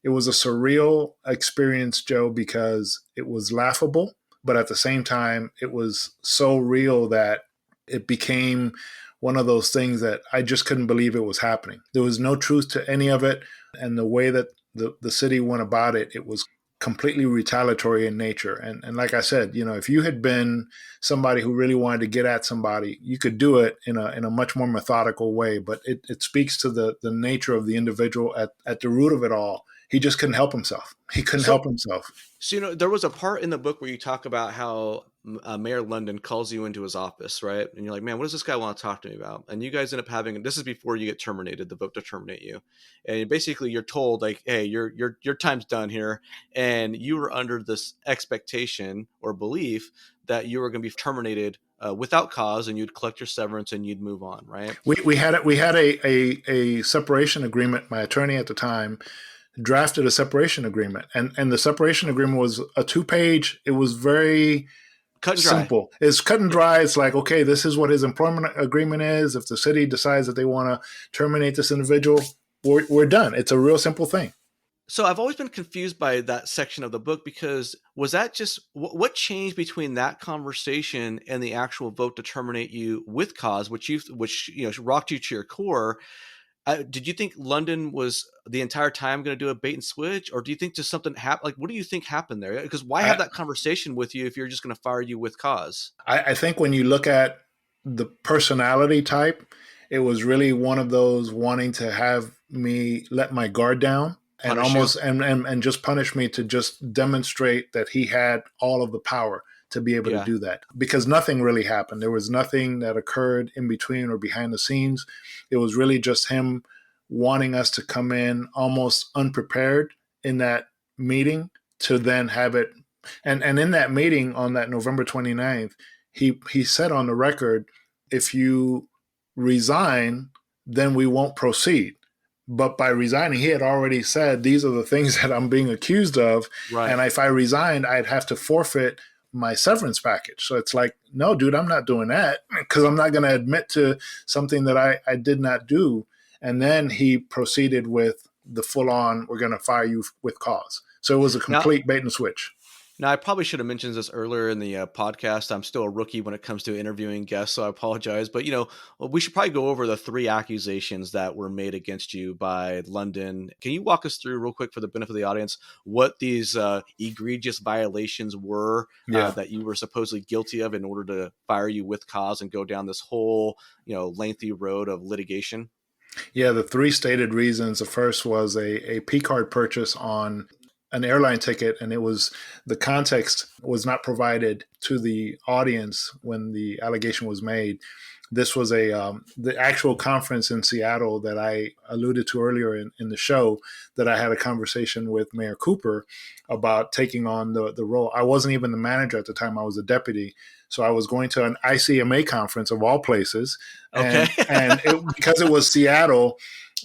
It was a surreal experience, Joe, because it was laughable, but at the same time, it was so real that it became one of those things that I just couldn't believe it was happening. There was no truth to any of it. And the way that the city went about it, it was completely retaliatory in nature. And like I said, if you had been somebody who really wanted to get at somebody, you could do it in a much more methodical way. But it speaks to the nature of the individual at the root of it all. He just couldn't help himself. He couldn't So help himself. So, there was a part in the book where you talk about how Mayor London calls you into his office, right? And you're like, man, what does this guy want to talk to me about? And you guys end up having, this is before you get terminated, the vote to terminate you. And basically you're told like, hey, your time's done here. And you were under this expectation or belief that you were going to be terminated without cause, and you'd collect your severance and you'd move on, right? We had a separation agreement. My attorney at the time drafted a separation agreement, and the separation agreement was a 2-page. It was very Cut and dry. simple. It's cut and dry. It's like, okay, this is what his employment agreement is. If the city decides that they want to terminate this individual, we're done. It's a real simple thing. So I've always been confused by that section of the book, because was that just what changed between that conversation and the actual vote to terminate you with cause, which rocked you to your core? Did you think London was the entire time going to do a bait and switch, or do you think just something happened? Like, what do you think happened there? Because why have that conversation with you if you're just going to fire you with cause? I think when you look at the personality type, it was really one of those wanting to have me let my guard down and Punish almost you? and just punish me, to just demonstrate that he had all of the power to be able to Yeah. do that, because nothing really happened. There was nothing that occurred in between or behind the scenes. It was really just him wanting us to come in almost unprepared in that meeting, to then have it. And in that meeting on that November 29th, he said on the record, if you resign, then we won't proceed. But by resigning, he had already said, these are the things that I'm being accused of. Right. And if I resigned, I'd have to forfeit my severance package. So it's like, no, dude, I'm not doing that, because I'm not going to admit to something that I did not do. And then he proceeded with the full on, we're going to fire you with cause. So it was a Now, complete bait and switch. Now, I probably should have mentioned this earlier in the podcast. I'm still a rookie when it comes to interviewing guests, so I apologize. But, we should probably go over the 3 accusations that were made against you by London. Can you walk us through real quick, for the benefit of the audience, what these egregious violations were that you were supposedly guilty of in order to fire you with cause and go down this whole, lengthy road of litigation? Yeah, the 3 stated reasons. The first was a P card purchase on an airline ticket, and it was, the context was not provided to the audience when the allegation was made. This was the actual conference in Seattle that I alluded to earlier in the show, that I had a conversation with Mayor Cooper about taking on the role. I wasn't even the manager at the time. I was a deputy. So I was going to an ICMA conference of all places. Okay. And because it was Seattle,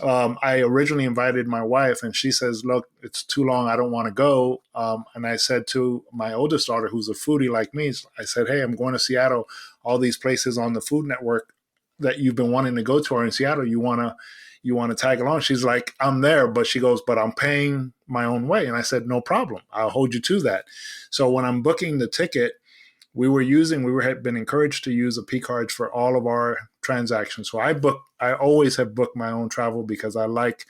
I originally invited my wife, and she says, look, it's too long. I don't want to go. And I said to my oldest daughter, who's a foodie like me, I said, hey, I'm going to Seattle. All these places on the Food Network that you've been wanting to go to are in Seattle. You want to tag along? She's like, I'm there. But she goes, but I'm paying my own way. And I said, no problem. I'll hold you to that. So when I'm booking the ticket, we had been encouraged to use a P cards for all of our transactions. So I always have booked my own travel, because I like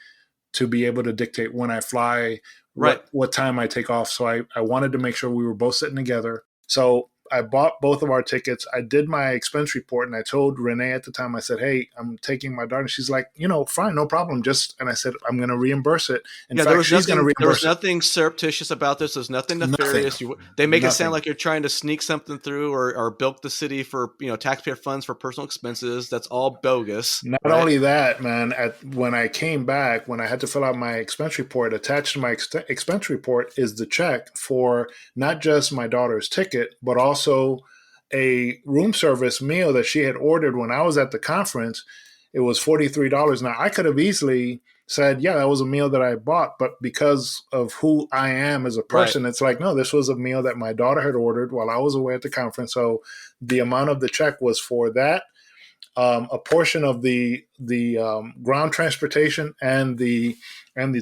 to be able to dictate when I fly, what time I take off. So I wanted to make sure we were both sitting together. So I bought both of our tickets. I did my expense report, and I told Renee at the time, I said, hey, I'm taking my daughter. She's like, fine, no problem. And I said, I'm going to reimburse it. In fact, she's going to reimburse it. There was nothing surreptitious about this. There's nothing nefarious. They make it sound like you're trying to sneak something through or bilk the city for, taxpayer funds for personal expenses. That's all bogus. Not only that, man, when I came back, when I had to fill out my expense report, attached to my expense report is the check for not just my daughter's ticket, but also a room service meal that she had ordered when I was at the conference. It was $43. Now, I could have easily said, yeah, that was a meal that I bought. But because of who I am as a Right. person, it's like, no, this was a meal that my daughter had ordered while I was away at the conference. So the amount of the check was for that, a portion of the ground transportation and the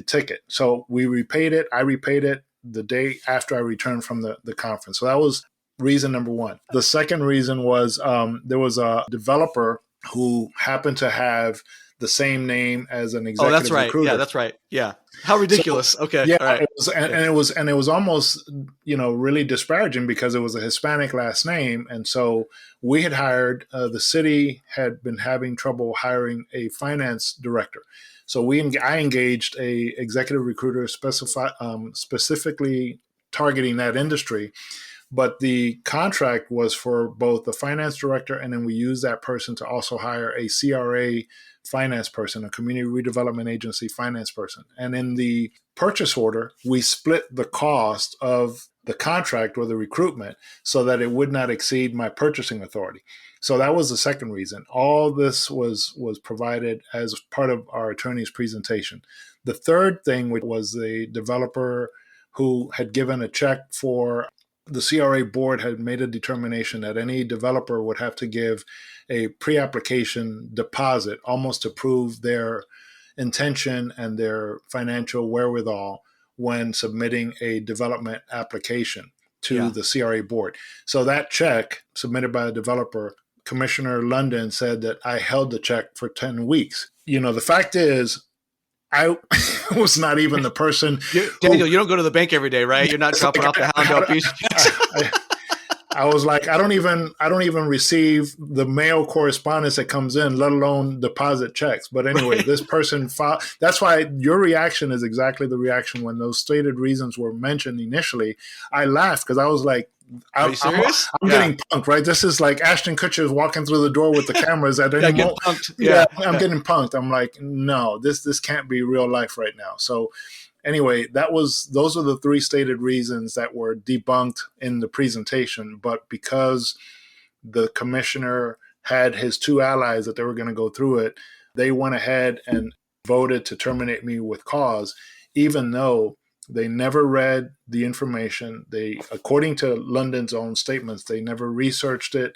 ticket. So we repaid it. I repaid it the day after I returned from the conference. So that was reason number one. The second reason was there was a developer who happened to have the same name as an Oh, that's executive right. Yeah, recruiter. that's right. Yeah. How So ridiculous. Okay. yeah, All right. it was, Yeah. and it was almost, really disparaging because it was a Hispanic last name, and so we had hired, the city had been having trouble hiring a finance director, so I engaged a executive recruiter specifically targeting that industry, but the contract was for both the finance director, and then we used that person to also hire a CRA finance person, a community redevelopment agency finance person. And in the purchase order, we split the cost of the contract or the recruitment so that it would not exceed my purchasing authority. So that was the second reason. All this was provided as part of our attorney's presentation. The third thing was the developer who had given a check for, the CRA board had made a determination that any developer would have to give a pre-application deposit almost to prove their intention and their financial wherewithal when submitting a development application to Yeah. the CRA board. So that check submitted by the developer, Commissioner London said that I held the check for 10 weeks. The fact is, I was not even the person who, Daniel, you don't go to the bank every day, right? You're not it's dropping like off the Hallandale Beach checks. I was like, I don't even receive the mail correspondence that comes in, let alone deposit checks. But anyway, Right. this person filed. That's why your reaction is exactly the reaction when those stated reasons were mentioned initially. I laughed because I was like, Are you serious? I'm Yeah. getting punked, right? This is like Ashton Kutcher is walking through the door with the cameras at any Yeah. Getting moment. punked. Yeah, Yeah. I'm Yeah. getting punked. I'm like, no, this can't be real life right now. So anyway, those are the three stated reasons that were debunked in the presentation. But because the commissioner had his two allies that they were going to go through it, they went ahead and voted to terminate me with cause, even though they never read the information. They, according to London's own statements, they never researched it.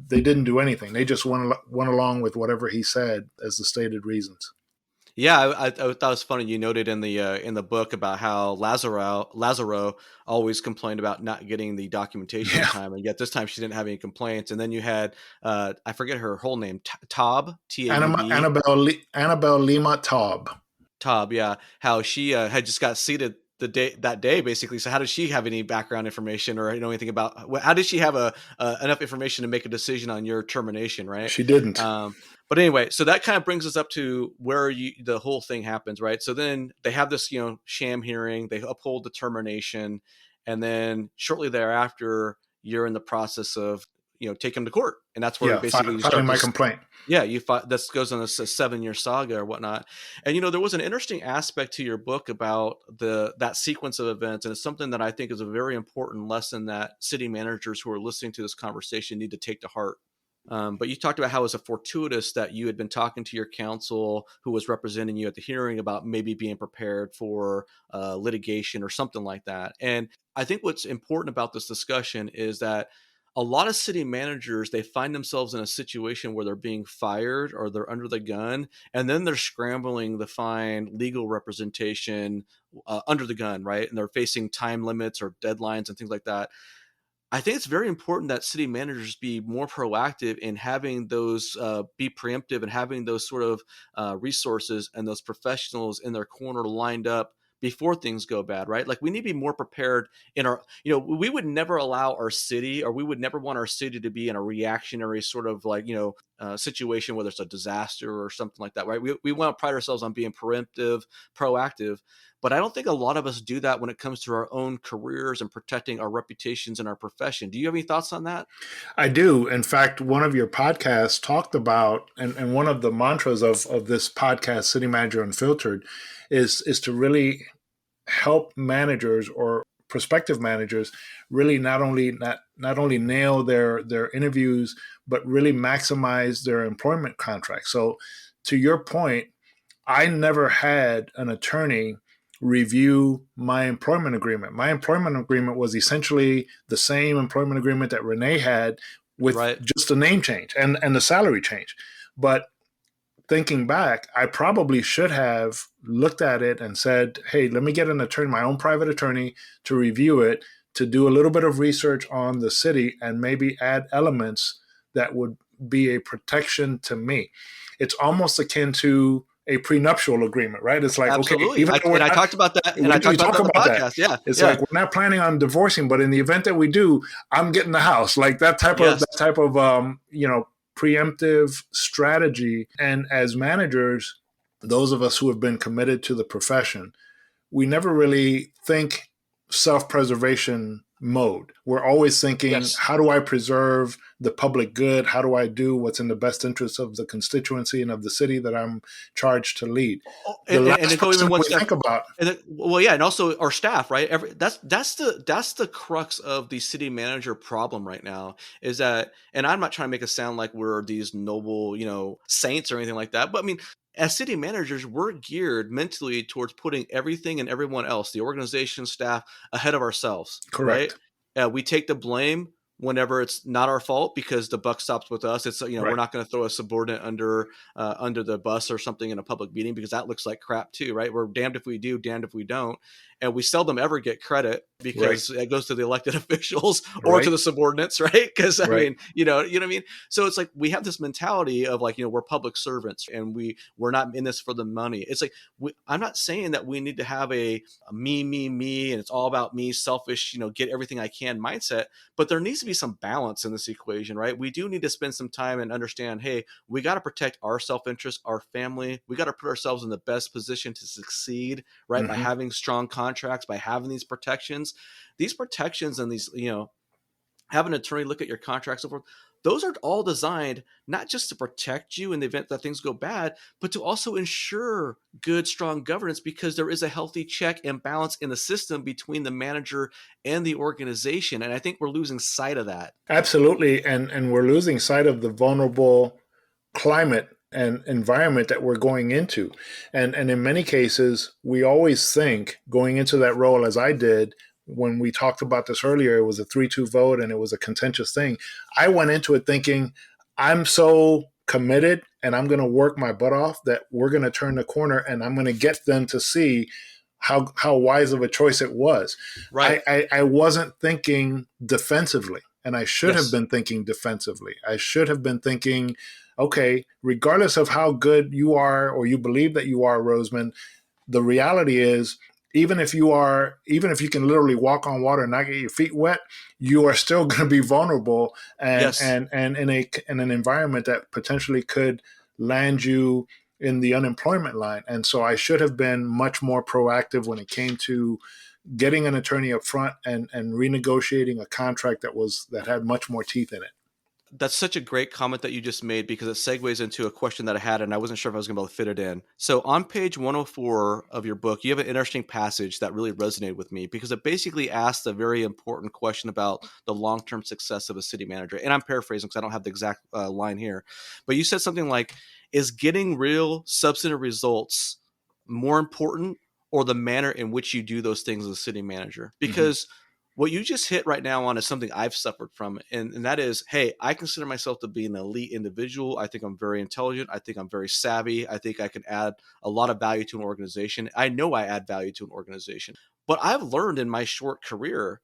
They didn't do anything. They just went along with whatever he said as the stated reasons. Yeah, I thought it was funny. You noted in the book about how Lazaro always complained about not getting the documentation in Yeah. time, and yet this time she didn't have any complaints. And then you had I forget her whole name, Taub, Taub, Annabelle Lima Taub. Taub. Yeah, how she had just got seated that day basically. So how did she have any background information or know anything about? How did she have enough information to make a decision on your termination? Right. She didn't. But anyway, so that kind of brings us up to where the whole thing happens, right? So then they have this, sham hearing, they uphold the termination, and then shortly thereafter, you're in the process of, take them to court, and that's where Yeah, basically you filing start my this. complaint. Yeah, this goes on a 7-year saga or whatnot, and there was an interesting aspect to your book about that sequence of events, and it's something that I think is a very important lesson that city managers who are listening to this conversation need to take to heart. But you talked about how it was a fortuitous that you had been talking to your counsel who was representing you at the hearing about maybe being prepared for litigation or something like that. And I think what's important about this discussion is that a lot of city managers, they find themselves in a situation where they're being fired or they're under the gun, and then they're scrambling to find legal representation under the gun, right? And they're facing time limits or deadlines and things like that. I think it's very important that city managers be more proactive in having those be preemptive and having those sort of resources and those professionals in their corner lined up before things go bad, right? Like we need to be more prepared in our, we would never allow our city, or we would never want our city to be in a reactionary sort of like, situation, whether it's a disaster or something like that, right? We want to pride ourselves on being preemptive, proactive. But I don't think a lot of us do that when it comes to our own careers and protecting our reputations in our profession. Do you have any thoughts on that? I do. In fact, one of your podcasts talked about, and one of the mantras of this podcast, City Manager Unfiltered, is to really help managers or prospective managers really not only nail their interviews, but really maximize their employment contracts. So to your point, I never had an attorney review my employment agreement. My employment agreement was essentially the same employment agreement that Renee had with Right. just the name change and the salary change. But thinking back, I probably should have looked at it and said, hey, let me get an attorney, my own private attorney, to review it, to do a little bit of research on the city and maybe add elements that would be a protection to me. It's almost akin to a prenuptial agreement, right? It's like, okay, Absolutely. even though we're I not, talked about that, and I we talked about talk that on the about that. podcast. Yeah. It's Yeah. like we're not planning on divorcing, but in the event that we do, I'm getting the house. Like Yes. that type of preemptive strategy. And as managers, those of us who have been committed to the profession, we never really think self-preservation mode. We're always thinking, Yes. how do I preserve the public good? How do I do what's in the best interest of the constituency and of the city that I'm charged to lead? Oh, The and last to go person even one we step, think about. and then, well, yeah, and also our staff, right? That's the crux of the city manager problem right now is that, and I'm not trying to make it sound like we're these noble, saints or anything like that, but I mean, as city managers, we're geared mentally towards putting everything and everyone else, the organization, staff, ahead of ourselves, right? Correct. We take the blame whenever it's not our fault because the buck stops with us. It's we're Right. not going to throw a subordinate under the bus or something in a public meeting because that looks like crap too, right? We're damned if we do, damned if we don't, and we seldom ever get credit Right. because it goes to the elected officials or to Right. the subordinates, right? Because I Right. mean, you know what I mean. So it's like we have this mentality of like we're public servants and we're not in this for the money. It's like I'm not saying that we need to have a me, and it's all about me, selfish, get everything I can mindset. But there needs to be some balance in this equation, right? We do need to spend some time and understand, hey, we got to protect our self-interest, our family. We got to put ourselves in the best position to succeed, right? By Mm-hmm. having strong contracts, by having these protections. These protections and these, have an attorney look at your contracts, so forth. Those are all designed not just to protect you in the event that things go bad, but to also ensure good, strong governance because there is a healthy check and balance in the system between the manager and the organization. And I think we're losing sight of that. Absolutely. And we're losing sight of the vulnerable climate and environment that we're going into. And in many cases, we always think going into that role, as I did, when we talked about this earlier, it was a 3-2 vote and it was a contentious thing. I went into it thinking, I'm so committed and I'm going to work my butt off that we're going to turn the corner and I'm going to get them to see how wise of a choice it was. Right. I wasn't thinking defensively, and I should have Yes. been thinking defensively. I should have been thinking, okay, regardless of how good you are or you believe that you are, Rosemond, the reality is even if you can literally walk on water and not get your feet wet, you are still going to be vulnerable Yes. and in an environment that potentially could land you in the unemployment line. And so I should have been much more proactive when it came to getting an attorney up front and renegotiating a contract that had much more teeth in it. That's such a great comment that you just made because it segues into a question that I had and I wasn't sure if I was going to be able to fit it in. So on page 104 of your book, you have an interesting passage that really resonated with me because it basically asks a very important question about the long-term success of a city manager. And I'm paraphrasing because I don't have the exact line here. But you said something like, is getting real substantive results more important or the manner in which you do those things as a city manager? Mm-hmm. Because what you just hit right now on is something I've suffered from. And that is, hey, I consider myself to be an elite individual. I think I'm very intelligent. I think I'm very savvy. I think I can add a lot of value to an organization. I know I add value to an organization. But I've learned in my short career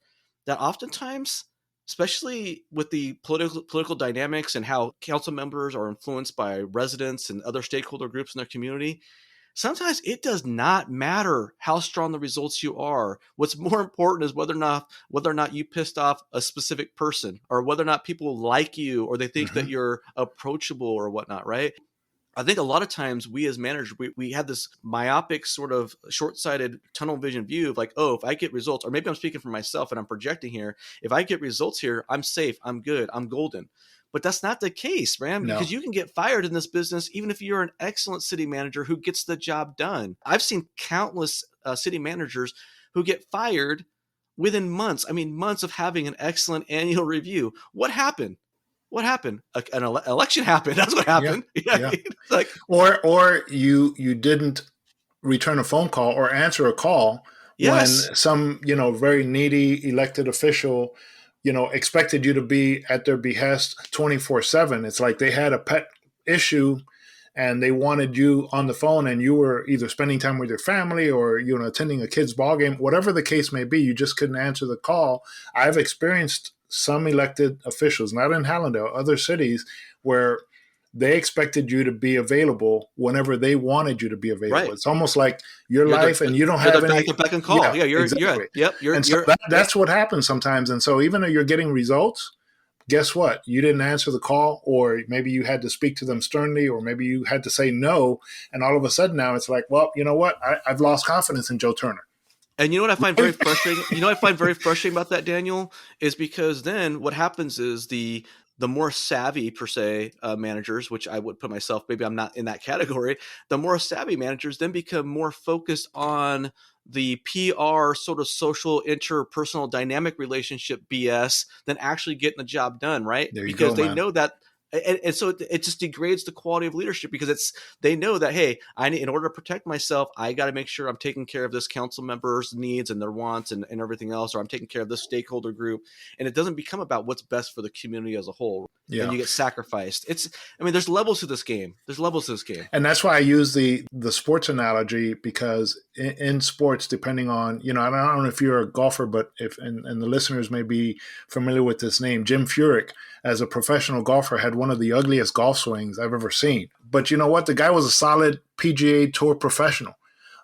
that oftentimes, especially with the political dynamics and how council members are influenced by residents and other stakeholder groups in their community, sometimes it does not matter how strong the results you are. What's more important is whether or not you pissed off a specific person or whether or not people like you or they think Mm-hmm. that you're approachable or whatnot, right? I think a lot of times we as managers, we have this myopic sort of short-sighted tunnel vision view of like, oh, if I get results, or maybe I'm speaking for myself and I'm projecting here, if I get results here, I'm safe, I'm good, I'm golden. But that's not the case, man, No. because you can get fired in this business even if you're an excellent city manager who gets the job done. I've seen countless city managers who get fired within months. I mean, months of having an excellent annual review. What happened? What happened? An election happened. That's what Yeah, happened. Yeah, yeah. it's like, Or you didn't return a phone call or answer a call when yes, some, very needy elected official, expected you to be at their behest 24/7. It's like they had a pet issue and they wanted you on the phone, and you were either spending time with your family or attending a kid's ball game, whatever the case may be. You just couldn't answer the call. I've experienced some elected officials, not in Hallandale, other cities, where they expected you to be available whenever they wanted you to be available. right. It's almost like your You're life and you don't you're have their any. back and call. Yeah, Yeah, exactly. yep, And so yep. that's what happens sometimes. And so even though you're getting results, guess what? You didn't answer the call, or maybe you had to speak to them sternly, or maybe you had to say no. And all of a sudden now it's like, well, you know what? I've lost confidence in Joe Turner. And you know what I find very frustrating? You know what I find very frustrating about that, Daniel, is because then what happens is the more savvy per se managers, which I would put myself, maybe I'm not in that category. The more savvy managers then become more focused on the PR sort of social interpersonal dynamic relationship BS than actually getting the job done, right? There you Because go, they man. know that. And so it just degrades the quality of leadership because they know that, hey, I need, in order to protect myself, I got to make sure I'm taking care of this council member's needs and their wants and everything else, or I'm taking care of this stakeholder group. And it doesn't become about what's best for the community as a whole. And Yeah. you get sacrificed. I mean, there's levels to this game. There's levels to this game. And that's why I use the sports analogy, because in sports, depending on, I don't know if you're a golfer, but if and the listeners may be familiar with this name, Jim Furyk, as a professional golfer, had one of the ugliest golf swings I've ever seen. But you know what? The guy was a solid PGA Tour professional.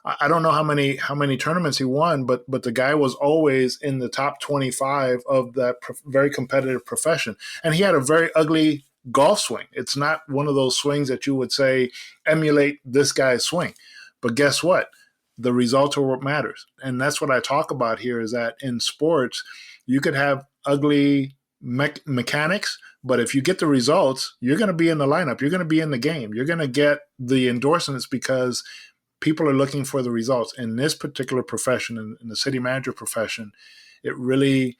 I don't know how many tournaments he won, but the guy was always in the top 25 of that very competitive profession, and he had a very ugly golf swing. It's not one of those swings that you would say emulate this guy's swing. But guess what? The results are what matters, and that's what I talk about here. Is that in sports, you could have ugly mechanics, but if you get the results, you're going to be in the lineup. You're going to be in the game. You're going to get the endorsements because people are looking for the results. In this particular profession, in the city manager profession, it really,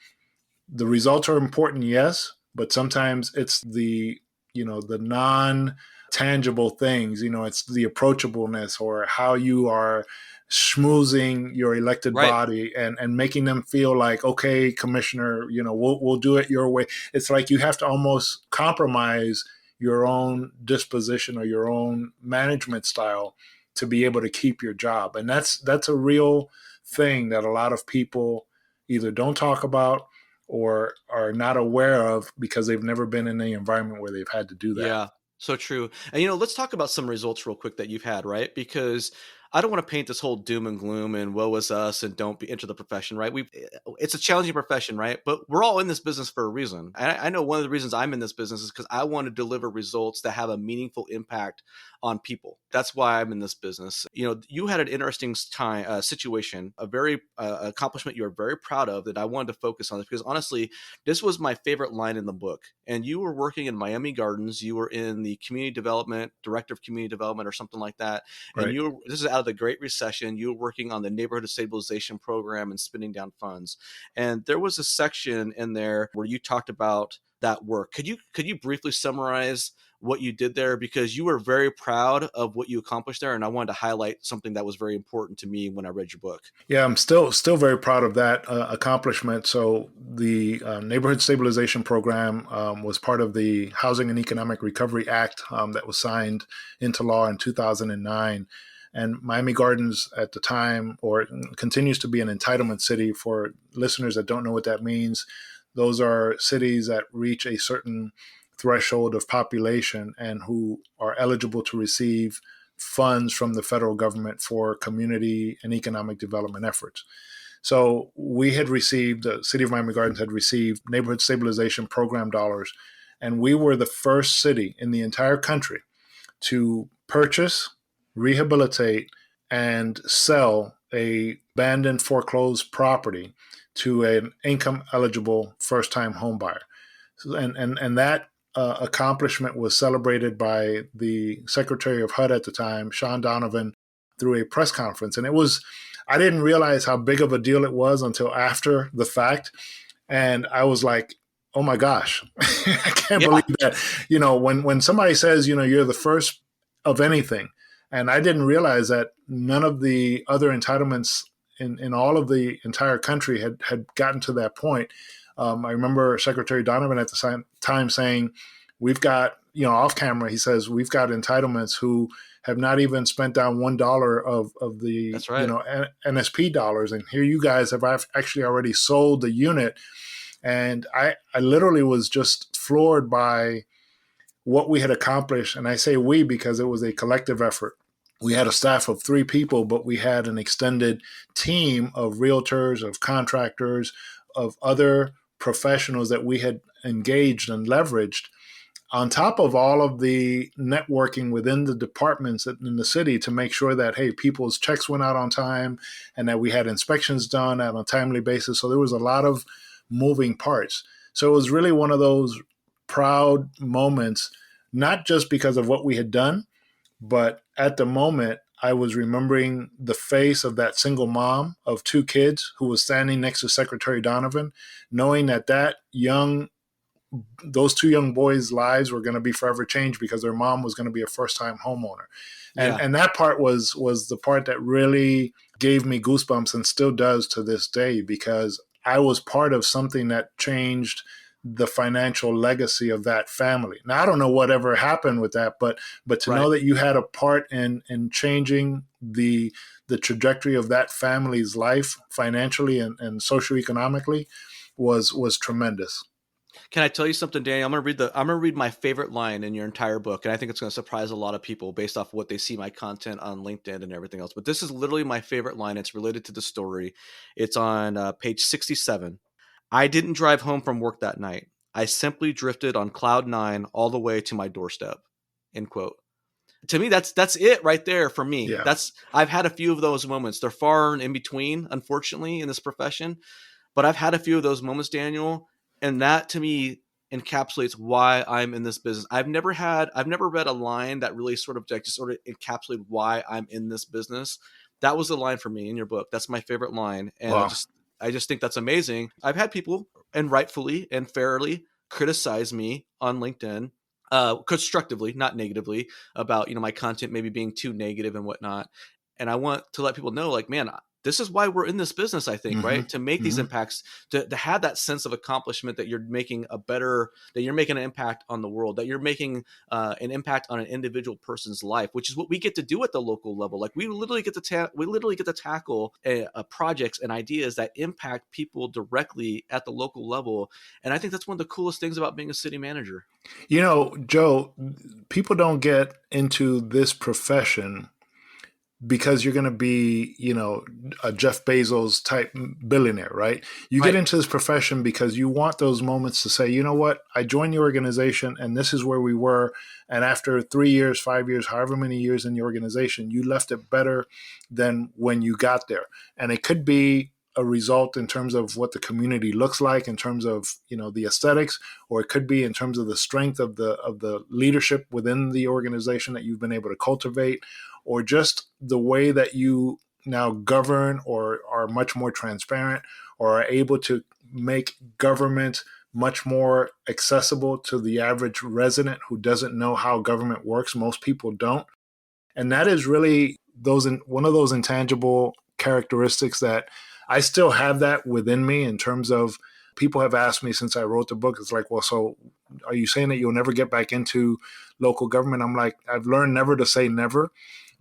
the results are important, yes, but sometimes it's the non tangible things. It's the approachableness, or how you are schmoozing your elected Right. body and making them feel like, okay, commissioner, we'll do it your way. It's like you have to almost compromise your own disposition or your own management style to be able to keep your job. And that's a real thing that a lot of people either don't talk about or are not aware of because they've never been in the environment where they've had to do that. Yeah, so true. And let's talk about some results real quick that you've had, right? Because I don't want to paint this whole doom and gloom and woe is us and don't be enter the profession, right? It's a challenging profession, right? But we're all in this business for a reason. I know one of the reasons I'm in this business is because I want to deliver results that have a meaningful impact on people. That's why I'm in this business. You had an interesting situation, a very accomplishment you are very proud of that I wanted to focus on, because honestly, this was my favorite line in the book. And you were working in Miami Gardens. You were in the community development, director of community development or something like that. And Right. this is out of the Great Recession. You were working on the neighborhood stabilization program and spending down funds. And there was a section in there where you talked about that work. Could you briefly summarize what you did there, because you were very proud of what you accomplished there, and I wanted to highlight something that was very important to me when I read your book. Yeah, I'm still very proud of that accomplishment. So the neighborhood stabilization program was part of the Housing and Economic Recovery Act that was signed into law in 2009. And Miami Gardens at the time, or continues to be, an entitlement city. For listeners that don't know what that means, those are cities that reach a certain threshold of population and who are eligible to receive funds from the federal government for community and economic development efforts. So the city of Miami Gardens had received neighborhood stabilization program dollars, and we were the first city in the entire country to purchase, rehabilitate, and sell a abandoned foreclosed property to an income eligible first time home buyer. And that accomplishment was celebrated by the Secretary of HUD at the time, Sean Donovan, through a press conference. And I didn't realize how big of a deal it was until after the fact. And I was like, Oh my gosh. I can't believe Yeah, that. When somebody says, you're the first of anything, and I didn't realize that none of the other entitlements in all of the entire country had gotten to that point. I remember Secretary Donovan at the time saying, we've got, off camera, he says, we've got entitlements who have not even spent down $1 of the, that's right. NSP dollars. And here you guys have actually already sold the unit. And I literally was just floored by what we had accomplished. And I say we because it was a collective effort. We had a staff of 3 people, but we had an extended team of realtors, of contractors, of other professionals that we had engaged and leveraged on top of all of the networking within the departments in the city to make sure that, hey, people's checks went out on time and that we had inspections done on a timely basis. So there was a lot of moving parts. So it was really one of those proud moments, not just because of what we had done, but at the moment, I was remembering the face of that single mom of 2 kids who was standing next to Secretary Donovan, knowing that those 2 young boys' lives were going to be forever changed because their mom was going to be a first-time homeowner. And Yeah. and that part was the part that really gave me goosebumps and still does to this day, because I was part of something that changed the financial legacy of that family. Now I don't know whatever happened with that, but to know Right. that you had a part in changing the trajectory of that family's life financially and socioeconomically was tremendous. Can I tell you something, Daniel? I'm gonna read my favorite line in your entire book, and I think it's gonna surprise a lot of people based off what they see my content on LinkedIn and everything else. But this is literally my favorite line. It's related to the story. It's on page 67. I didn't drive home from work that night. I simply drifted on cloud nine all the way to my doorstep. End quote. To me, that's it right there for me. Yeah. That's I've had a few of those moments. They're far and in between, unfortunately, in this profession. But I've had a few of those moments, Daniel, and that to me encapsulates why I'm in this business. I've never read a line that really sort of like just sort of encapsulated why I'm in this business. That was the line for me in your book. That's my favorite line, and Wow. I just think that's amazing. I've had people, and rightfully and fairly, criticize me on LinkedIn, constructively, not negatively, about my content maybe being too negative and whatnot. And I want to let people know, like, man, this is why we're in this business, I think, Mm-hmm. right? To make these Mm-hmm. impacts, to have that sense of accomplishment that that you're making an impact on the world, that you're making an impact on an individual person's life, which is what we get to do at the local level. Like we literally get to tackle projects and ideas that impact people directly at the local level. And I think that's one of the coolest things about being a city manager. Joe, people don't get into this profession because you're going to be, a Jeff Bezos type billionaire, right? You get Right. into this profession because you want those moments to say, you know what, I joined the organization and this is where we were. And after 3 years, 5 years, however many years in the organization, you left it better than when you got there. And it could be a result in terms of what the community looks like, in terms of the aesthetics, or it could be in terms of the strength of the leadership within the organization that you've been able to cultivate, or just the way that you now govern or are much more transparent or are able to make government much more accessible to the average resident who doesn't know how government works. Most people don't. And that is really one of those intangible characteristics that I still have that within me in terms of people have asked me since I wrote the book. It's like, well, so are you saying that you'll never get back into local government? I'm like, I've learned never to say never,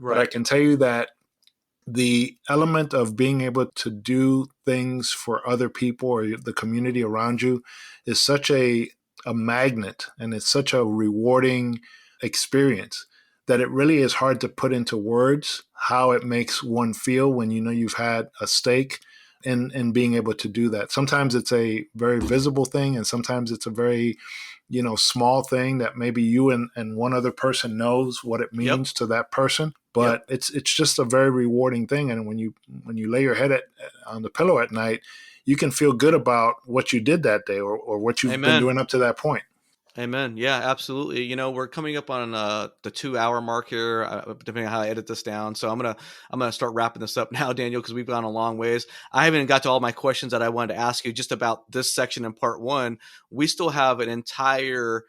but I Right. can tell you that the element of being able to do things for other people or the community around you is such a magnet, and it's such a rewarding experience that it really is hard to put into words how it makes one feel when you've had a stake in being able to do that. Sometimes it's a very visible thing, and sometimes it's a very small thing that maybe you and one other person knows what it Yep. means to that person. Yep. But it's just a very rewarding thing. And when you lay your head on the pillow at night, you can feel good about what you did that day, or what you've been Amen. doing up to that point. Amen. Yeah, absolutely. We're coming up on the 2 hour mark here, depending on how I edit this down. So I'm gonna start wrapping this up now, Daniel, because we've gone a long ways. I haven't even got to all my questions that I wanted to ask you just about this section in part one. We still have an entire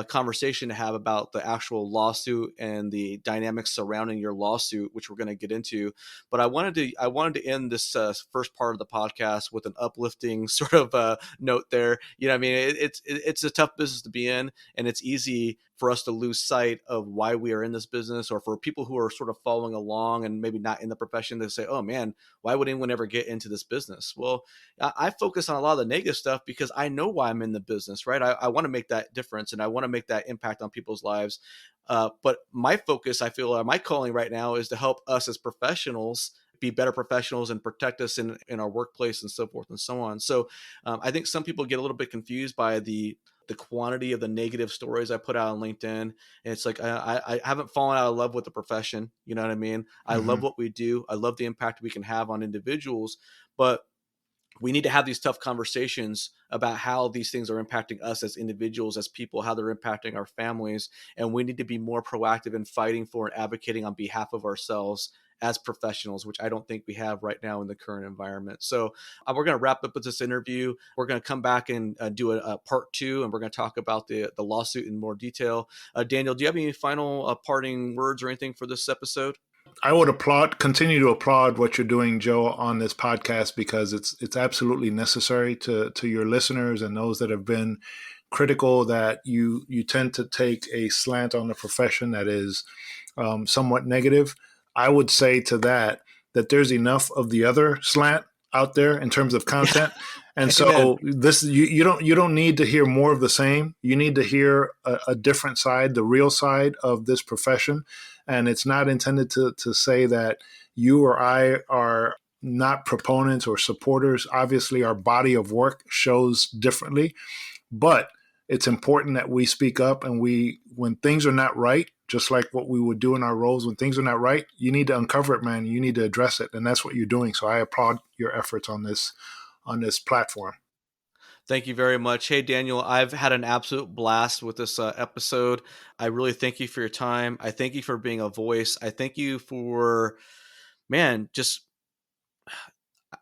conversation to have about the actual lawsuit and the dynamics surrounding your lawsuit, which we're going to get into. But I wanted to end this first part of the podcast with an uplifting sort of note there. I mean, it's a tough business to be in, and it's easy for us to lose sight of why we are in this business, or for people who are sort of following along and maybe not in the profession to say, oh man, why would anyone ever get into this business? Well, I focus on a lot of the negative stuff because I know why I'm in the business, right? I want to make that difference, and I want to make that impact on people's lives. But my focus, I feel, my calling right now is to help us as professionals be better professionals and protect us in our workplace and so forth and so on. So I think some people get a little bit confused by the quantity of the negative stories I put out on LinkedIn. And it's like, I haven't fallen out of love with the profession. You know what I mean? I love Hmm. what we do. I love the impact we can have on individuals, but we need to have these tough conversations about how these things are impacting us as individuals, as people, how they're impacting our families. And we need to be more proactive in fighting for and advocating on behalf of ourselves as professionals, which I don't think we have right now in the current environment. So we're going to wrap up with this interview. We're going to come back and do a part two, and we're going to talk about the lawsuit in more detail. Daniel, do you have any final parting words or anything for this episode? I would continue to applaud what you're doing, Joe, on this podcast because it's absolutely necessary to your listeners and those that have been critical that you tend to take a slant on the profession that is somewhat negative. I would say to that there's enough of the other slant out there in terms of Yeah. content. And Amen. so you don't need to hear more of the same. You need to hear a different side, the real side of this profession. And it's not intended to say that you or I are not proponents or supporters. Obviously, our body of work shows differently, but it's important that we speak up and when things are not right, just like what we would do in our roles, when things are not right, you need to uncover it, man. You need to address it. And that's what you're doing. So I applaud your efforts on this platform. Thank you very much. Hey, Daniel, I've had an absolute blast with this episode. I really thank you for your time. I thank you for being a voice. I thank you for, man, just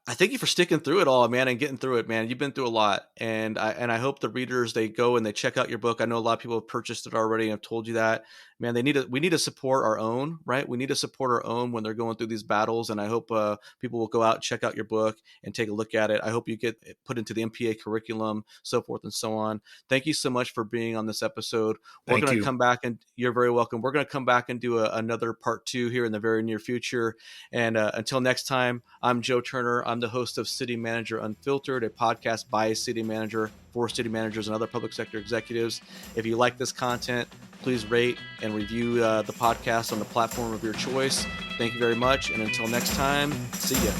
I thank you for sticking through it all, man, and getting through it, man. You've been through a lot, and I hope the readers, they go and they check out your book. I know a lot of people have purchased it already and have told you that, man. We need to support our own, right? We need to support our own when they're going through these battles, and I hope people will go out and check out your book and take a look at it. I hope you get it put into the MPA curriculum, so forth and so on. Thank you so much for being on this episode. We're Thank going to you. come back, and you're very welcome. We're going to come back and do another part two here in the very near future. And until next time, I'm Joe Turner. I'm the host of City Manager Unfiltered, a podcast by a city manager for city managers and other public sector executives. If you like this content, please rate and review the podcast on the platform of your choice. Thank you very much. And until next time, see ya.